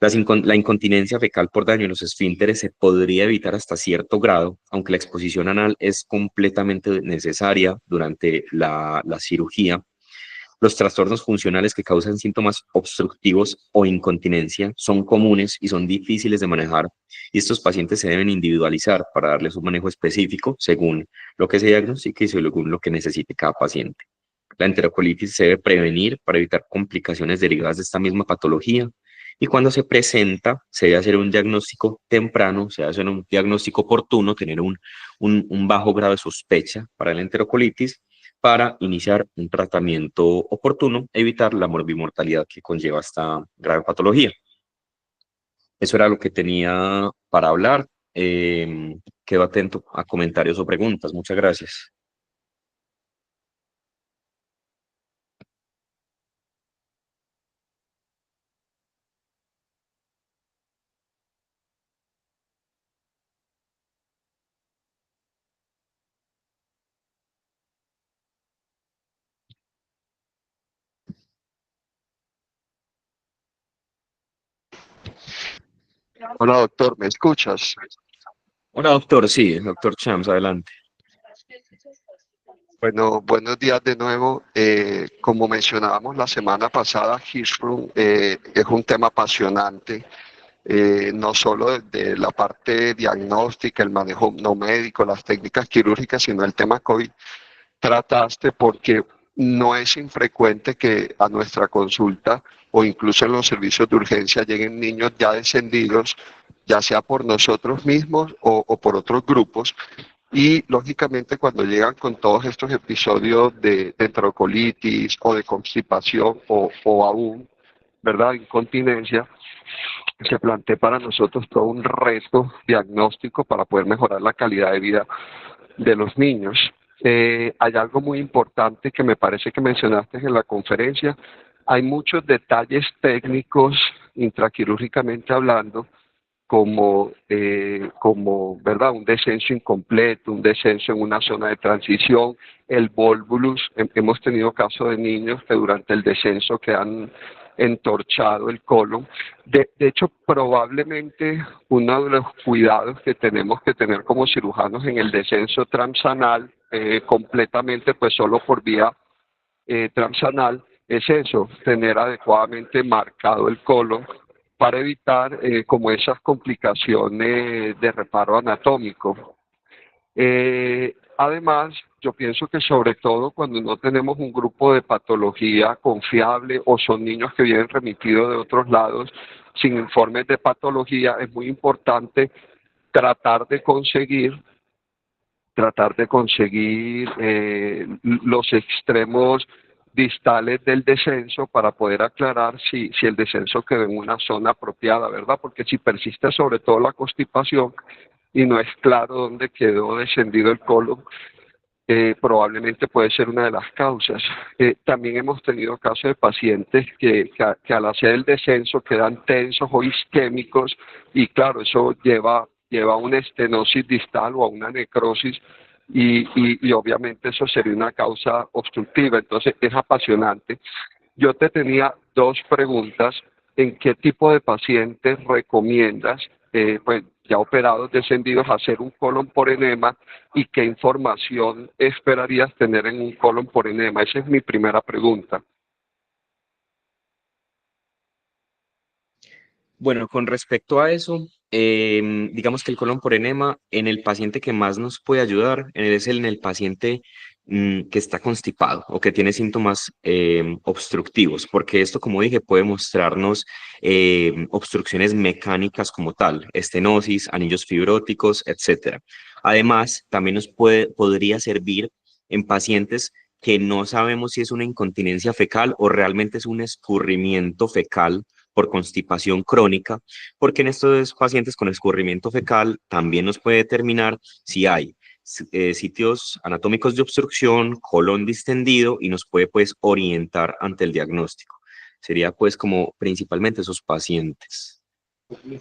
S4: La incontinencia fecal por daño en los esfínteres se podría evitar hasta cierto grado, aunque la exposición anal es completamente necesaria durante la cirugía. Los trastornos funcionales que causan síntomas obstructivos o incontinencia son comunes y son difíciles de manejar, y estos pacientes se deben individualizar para darles un manejo específico según lo que se diagnostique y según lo que necesite cada paciente. La enterocolitis se debe prevenir para evitar complicaciones derivadas de esta misma patología, y cuando se presenta se debe hacer un diagnóstico temprano, se debe hacer un diagnóstico oportuno, tener un bajo grado de sospecha para la enterocolitis, para iniciar un tratamiento oportuno, evitar la morbimortalidad que conlleva esta grave patología. Eso era lo que tenía para hablar. Quedo atento a comentarios o preguntas. Muchas gracias.
S1: Hola doctor, ¿me escuchas?
S4: Hola, doctor. Sí, doctor Chams, adelante.
S1: Bueno, buenos días de nuevo. Como mencionábamos la semana pasada, Hirschsprung es un tema apasionante, no solo de la parte diagnóstica, el manejo no médico, las técnicas quirúrgicas, sino el tema COVID. Trataste porque no es infrecuente que a nuestra consulta o incluso en los servicios de urgencia lleguen niños ya descendidos, ya sea por nosotros mismos o por otros grupos. Y lógicamente cuando llegan con todos estos episodios de enterocolitis o de constipación o aún, ¿verdad?, incontinencia, se plantea para nosotros todo un reto diagnóstico para poder mejorar la calidad de vida de los niños. Hay algo muy importante que me parece que mencionaste en la conferencia. Hay muchos detalles técnicos, intraquirúrgicamente hablando, como ¿verdad?, un descenso incompleto, un descenso en una zona de transición, el volvulus. Hemos tenido casos de niños que durante el descenso que han entorchado el colon. De hecho, probablemente uno de los cuidados que tenemos que tener como cirujanos en el descenso transanal, completamente pues solo por vía transanal, es eso, tener adecuadamente marcado el colon para evitar como esas complicaciones de reparo anatómico. Además, yo pienso que sobre todo cuando no tenemos un grupo de patología confiable o son niños que vienen remitidos de otros lados sin informes de patología, es muy importante tratar de conseguir los extremos distales del descenso para poder aclarar si el descenso quedó en una zona apropiada, ¿verdad? Porque si persiste sobre todo la constipación y no es claro dónde quedó descendido el colon, probablemente puede ser una de las causas. También hemos tenido casos de pacientes que al hacer el descenso quedan tensos o isquémicos y claro, eso lleva a una estenosis distal o a una necrosis y obviamente eso sería una causa obstructiva. Entonces es apasionante. Yo te tenía dos preguntas. ¿En qué tipo de pacientes recomiendas, pues ya operados, descendidos, hacer un colon por enema y qué información esperarías tener en un colon por enema? Esa es mi primera pregunta.
S4: Bueno, con respecto a eso, digamos que el colon por enema en el paciente que más nos puede ayudar es en el paciente que está constipado o que tiene síntomas obstructivos, porque esto, como dije, puede mostrarnos obstrucciones mecánicas como tal, estenosis, anillos fibróticos, etcétera. Además, también podría servir en pacientes que no sabemos si es una incontinencia fecal o realmente es un escurrimiento fecal por constipación crónica, porque en estos pacientes con escurrimiento fecal también nos puede determinar si hay sitios anatómicos de obstrucción, colon distendido y nos puede pues orientar ante el diagnóstico. Sería pues como principalmente esos pacientes.
S1: Y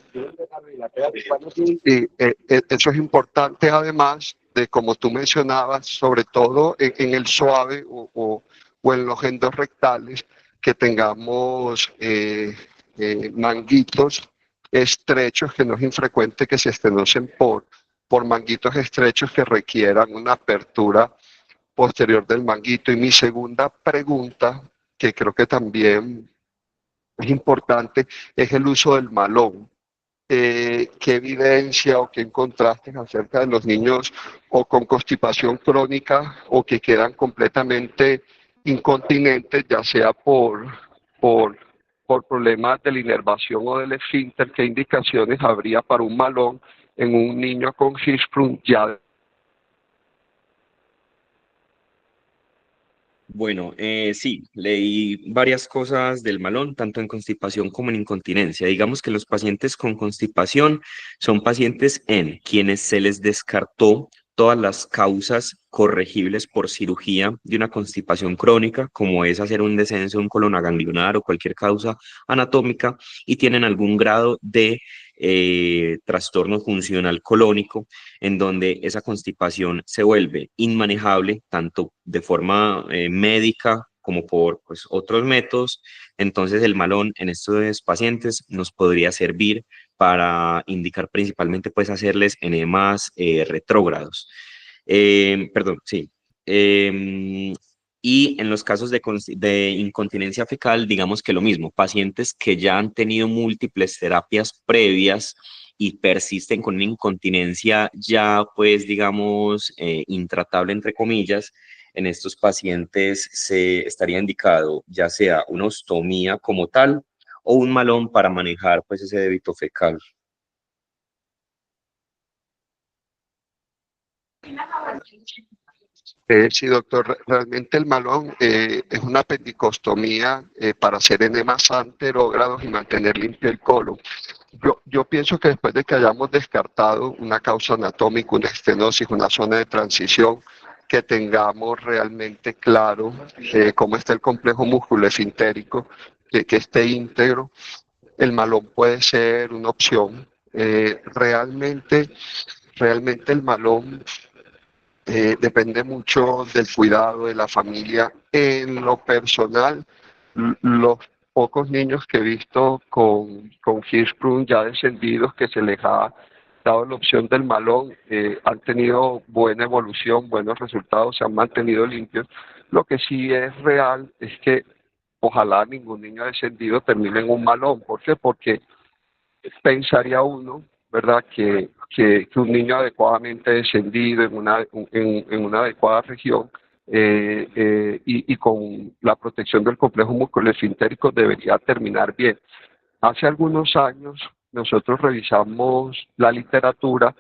S1: eso es importante además de, como tú mencionabas, sobre todo en el suave o en los endorrectales, que tengamos manguitos estrechos, que no es infrecuente que se estenosen por manguitos estrechos que requieran una apertura posterior del manguito. Y mi segunda pregunta, que creo que también es importante, es el uso del malón. ¿Qué evidencia o qué encontraste acerca de los niños o con constipación crónica o que quedan completamente incontinentes, ya sea por, por problemas de la inervación o del esfínter? ¿Qué indicaciones habría para un malón en un niño con Hirschsprung ya?
S4: Bueno, sí, leí varias cosas del malón, tanto en constipación como en incontinencia. Digamos que los pacientes con constipación son pacientes en quienes se les descartó todas las causas corregibles por cirugía de una constipación crónica, como es hacer un descenso de un colon ganglionar o cualquier causa anatómica, y tienen algún grado de trastorno funcional colónico en donde esa constipación se vuelve inmanejable, tanto de forma médica como por pues, otros métodos. Entonces el malón en estos pacientes nos podría servir para indicar principalmente pues hacerles enemas retrógrados. Perdón, sí. Y en los casos de incontinencia fecal, digamos que lo mismo, pacientes que ya han tenido múltiples terapias previas y persisten con una incontinencia ya, pues, digamos, intratable, entre comillas, en estos pacientes se estaría indicado ya sea una ostomía como tal o un malón para manejar, pues, ese débito fecal.
S1: Sí, doctor, realmente el malón es una apendicostomía para hacer enemas anterógrados y mantener limpio el colon. Yo pienso que después de que hayamos descartado una causa anatómica, una estenosis, una zona de transición, que tengamos realmente claro cómo está el complejo músculo-esfintérico, que esté íntegro, el malón puede ser una opción. Realmente el malón depende mucho del cuidado de la familia. En lo personal, los pocos niños que he visto con Hirschsprung ya descendidos, que se les ha dado la opción del malón, han tenido buena evolución, buenos resultados, se han mantenido limpios. Lo que sí es real es que ojalá ningún niño descendido termine en un malón. ¿Por qué? Porque pensaría uno, ¿verdad? Que un niño adecuadamente descendido en una adecuada región y con la protección del complejo musculoesfintérico debería terminar bien. Hace algunos años nosotros revisamos la literatura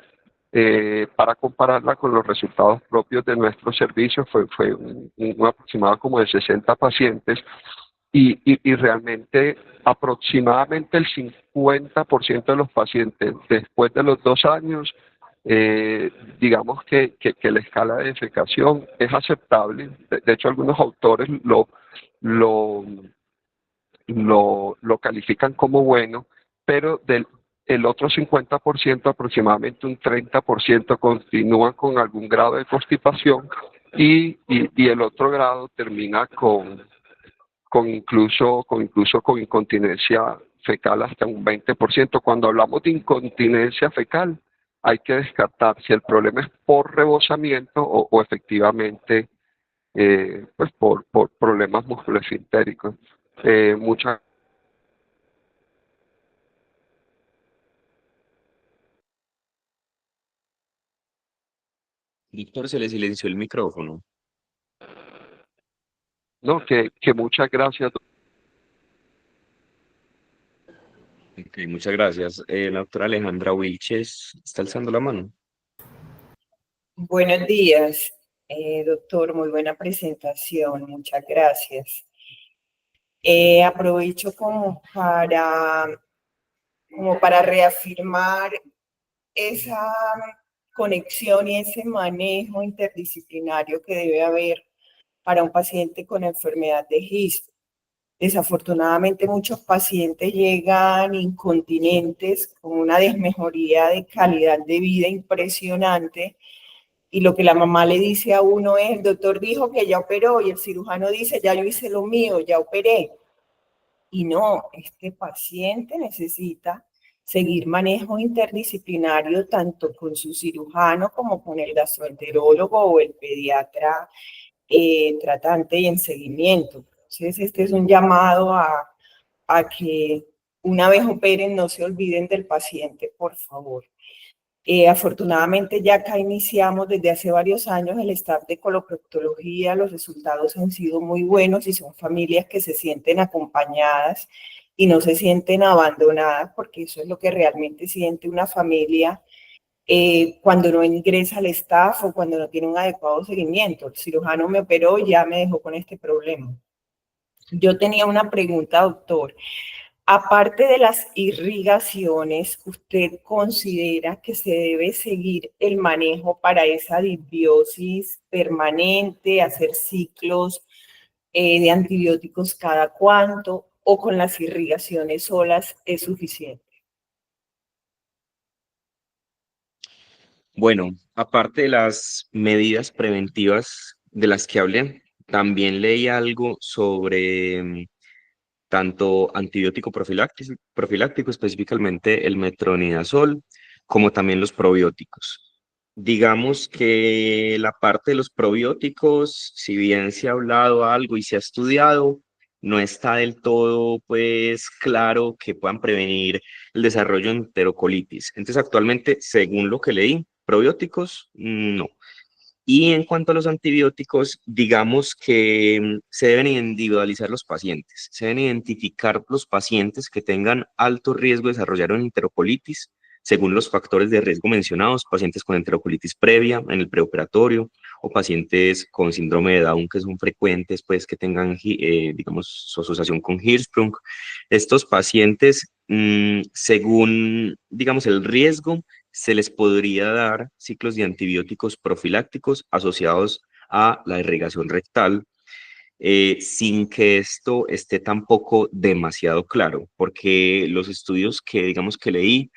S1: para compararla con los resultados propios de nuestros servicios. Fue un aproximado como de 60 pacientes y realmente aproximadamente el 50% de los pacientes después de los 2 años, digamos que la escala de defecación es aceptable. De hecho, algunos autores lo, lo califican como bueno, pero el otro 50%, aproximadamente un 30%, continúan con algún grado de constipación y el otro grado termina con incontinencia fecal hasta un 20%. Cuando hablamos de incontinencia fecal, hay que descartar si el problema es por rebosamiento o efectivamente pues por problemas musculoesfintéricos. Muchas
S4: Víctor, se le silenció el micrófono.
S1: No, que muchas gracias.
S4: Ok, muchas gracias. La doctora Alejandra Wilches está alzando la mano.
S6: Buenos días, doctor, muy buena presentación, muchas gracias. Aprovecho como para reafirmar esa conexión y ese manejo interdisciplinario que debe haber para un paciente con enfermedad de GIST. Desafortunadamente muchos pacientes llegan incontinentes con una desmejoría de calidad de vida impresionante y lo que la mamá le dice a uno es, el doctor dijo que ya operó y el cirujano dice, ya yo hice lo mío, ya operé. Y no, este paciente necesita seguir manejo interdisciplinario tanto con su cirujano como con el gastroenterólogo o el pediatra tratante y en seguimiento. Entonces, este es un llamado a que una vez operen no se olviden del paciente, por favor. Afortunadamente ya acá iniciamos desde hace varios años el staff de coloproctología, los resultados han sido muy buenos y son familias que se sienten acompañadas y no se sienten abandonadas, porque eso es lo que realmente siente una familia cuando no ingresa al staff o cuando no tiene un adecuado seguimiento. El cirujano me operó y ya me dejó con este problema. Yo tenía una pregunta, doctor. Aparte de las irrigaciones, ¿usted considera que se debe seguir el manejo para esa disbiosis permanente, hacer ciclos de antibióticos cada cuánto, o con las irrigaciones solas es suficiente?
S4: Bueno, aparte de las medidas preventivas de las que hablé, también leí algo sobre tanto antibiótico profiláctico, específicamente el metronidazol, como también los probióticos. Digamos que la parte de los probióticos, si bien se ha hablado algo y se ha estudiado, no está del todo pues claro que puedan prevenir el desarrollo de enterocolitis. Entonces actualmente, según lo que leí, probióticos, no. Y en cuanto a los antibióticos, digamos que se deben individualizar los pacientes, se deben identificar los pacientes que tengan alto riesgo de desarrollar una enterocolitis, según los factores de riesgo mencionados, pacientes con enterocolitis previa en el preoperatorio o pacientes con síndrome de Down que son frecuentes, pues que tengan, digamos, su asociación con Hirschsprung. Estos pacientes, según, digamos, el riesgo, se les podría dar ciclos de antibióticos profilácticos asociados a la irrigación rectal, sin que esto esté tampoco demasiado claro, porque los estudios que digamos que leí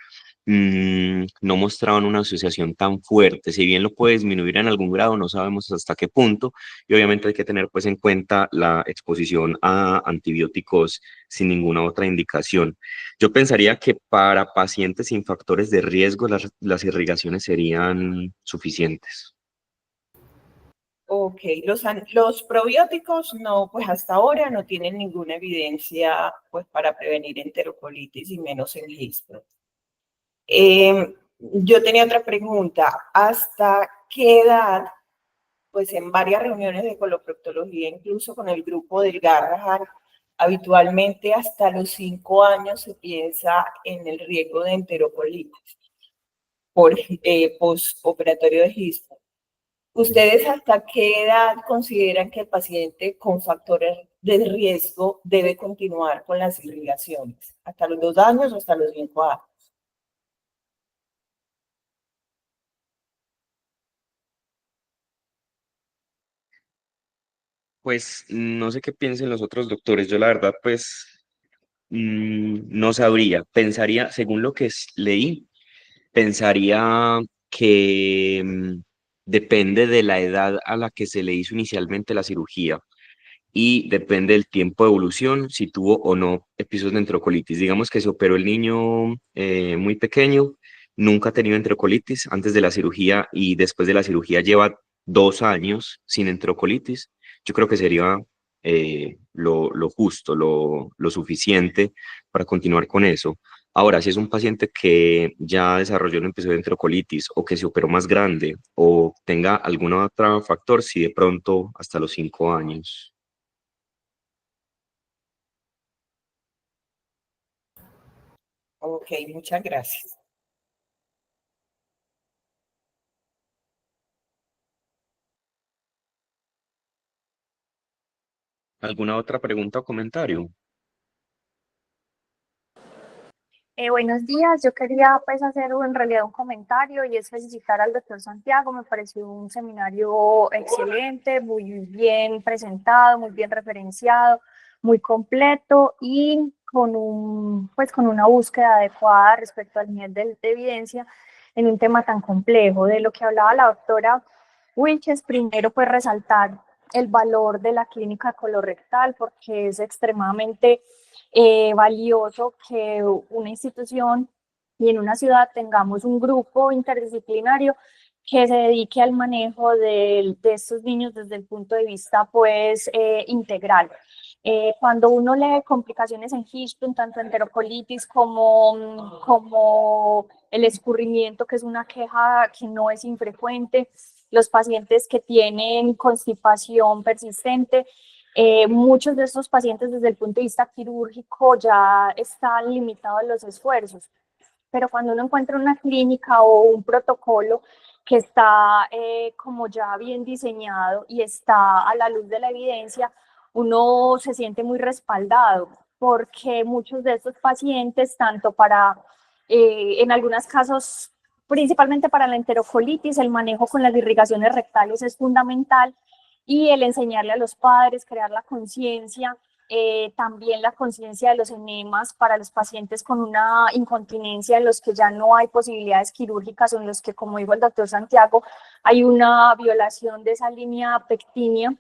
S4: no mostraban una asociación tan fuerte. Si bien lo puede disminuir en algún grado, no sabemos hasta qué punto, y obviamente hay que tener pues en cuenta la exposición a antibióticos sin ninguna otra indicación. Yo pensaría que para pacientes sin factores de riesgo las irrigaciones serían suficientes.
S6: Ok, los probióticos no, pues hasta ahora no tienen ninguna evidencia pues para prevenir enterocolitis y menos en Hirschsprung. Yo tenía otra pregunta. ¿Hasta qué edad? Pues en varias reuniones de coloproctología, incluso con el grupo del Garrahan, habitualmente hasta los 5 años se piensa en el riesgo de enterocolitis por postoperatorio de HISPO. ¿Ustedes hasta qué edad consideran que el paciente con factores de riesgo debe continuar con las irrigaciones? ¿Hasta los 2 años o hasta los 5 años?
S4: Pues no sé qué piensen los otros doctores. Yo la verdad, pues no sabría. Pensaría, según lo que leí, pensaría que depende de la edad a la que se le hizo inicialmente la cirugía y depende del tiempo de evolución, si tuvo o no episodios de enterocolitis. Digamos que se operó el niño muy pequeño, nunca ha tenido enterocolitis antes de la cirugía y después de la cirugía lleva 2 años sin enterocolitis. Yo creo que sería lo justo, lo suficiente para continuar con eso. Ahora, si es un paciente que ya desarrolló un episodio de enterocolitis o que se operó más grande o tenga algún otro factor, sí de pronto hasta los 5 años.
S6: Ok, muchas gracias.
S4: ¿Alguna otra pregunta o comentario?
S3: Buenos días, yo quería pues hacer en realidad un comentario y es felicitar al doctor Santiago, me pareció un seminario excelente, muy bien presentado, muy bien referenciado, muy completo y pues con una búsqueda adecuada respecto al nivel de evidencia en un tema tan complejo. De lo que hablaba la doctora Wilches, primero pues resaltar el valor de la clínica colorectal porque es extremadamente valioso que una institución y en una ciudad tengamos un grupo interdisciplinario que se dedique al manejo de estos niños desde el punto de vista pues integral. Cuando uno lee complicaciones en Hirschsprung, tanto enterocolitis como el escurrimiento, que es una queja que no es infrecuente, los pacientes que tienen constipación persistente, muchos de estos pacientes desde el punto de vista quirúrgico ya están limitados los esfuerzos, pero cuando uno encuentra una clínica o un protocolo que está como ya bien diseñado y está a la luz de la evidencia, uno se siente muy respaldado porque muchos de estos pacientes, tanto para, en algunos casos, principalmente para la enterocolitis, el manejo con las irrigaciones rectales es fundamental y el enseñarle a los padres, crear la conciencia, también la conciencia de los enemas para los pacientes con una incontinencia en los que ya no hay posibilidades quirúrgicas o en los que, como dijo el doctor Santiago, hay una violación de esa línea pectínea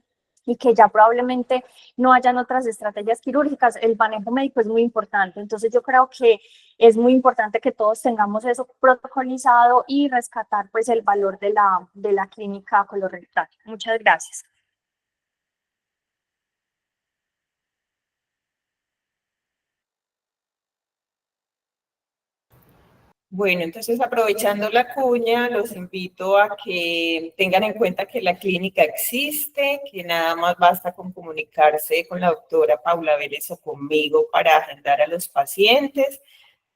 S3: y que ya probablemente no hayan otras estrategias quirúrgicas. El manejo médico es muy importante, entonces yo creo que es muy importante que todos tengamos eso protocolizado y rescatar pues el valor de la clínica colorectal. Muchas gracias.
S6: Bueno, entonces aprovechando la cuña, los invito a que tengan en cuenta que la clínica existe, que nada más basta con comunicarse con la doctora Paula Vélez o conmigo para agendar a los pacientes.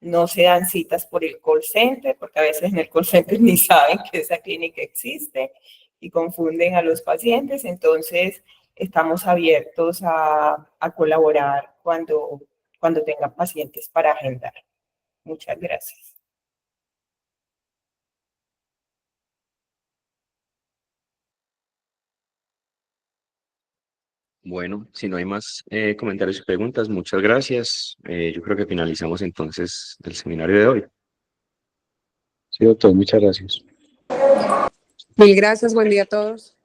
S6: No se dan citas por el call center, porque a veces en el call center ni saben que esa clínica existe y confunden a los pacientes. Entonces, estamos abiertos a colaborar cuando tengan pacientes para agendar. Muchas gracias.
S4: Bueno, si no hay más comentarios y preguntas, muchas gracias. Yo creo que finalizamos entonces el seminario de hoy.
S7: Sí, doctor, muchas gracias.
S8: Mil gracias, buen día a todos.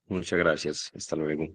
S4: Muchas gracias. Hasta luego.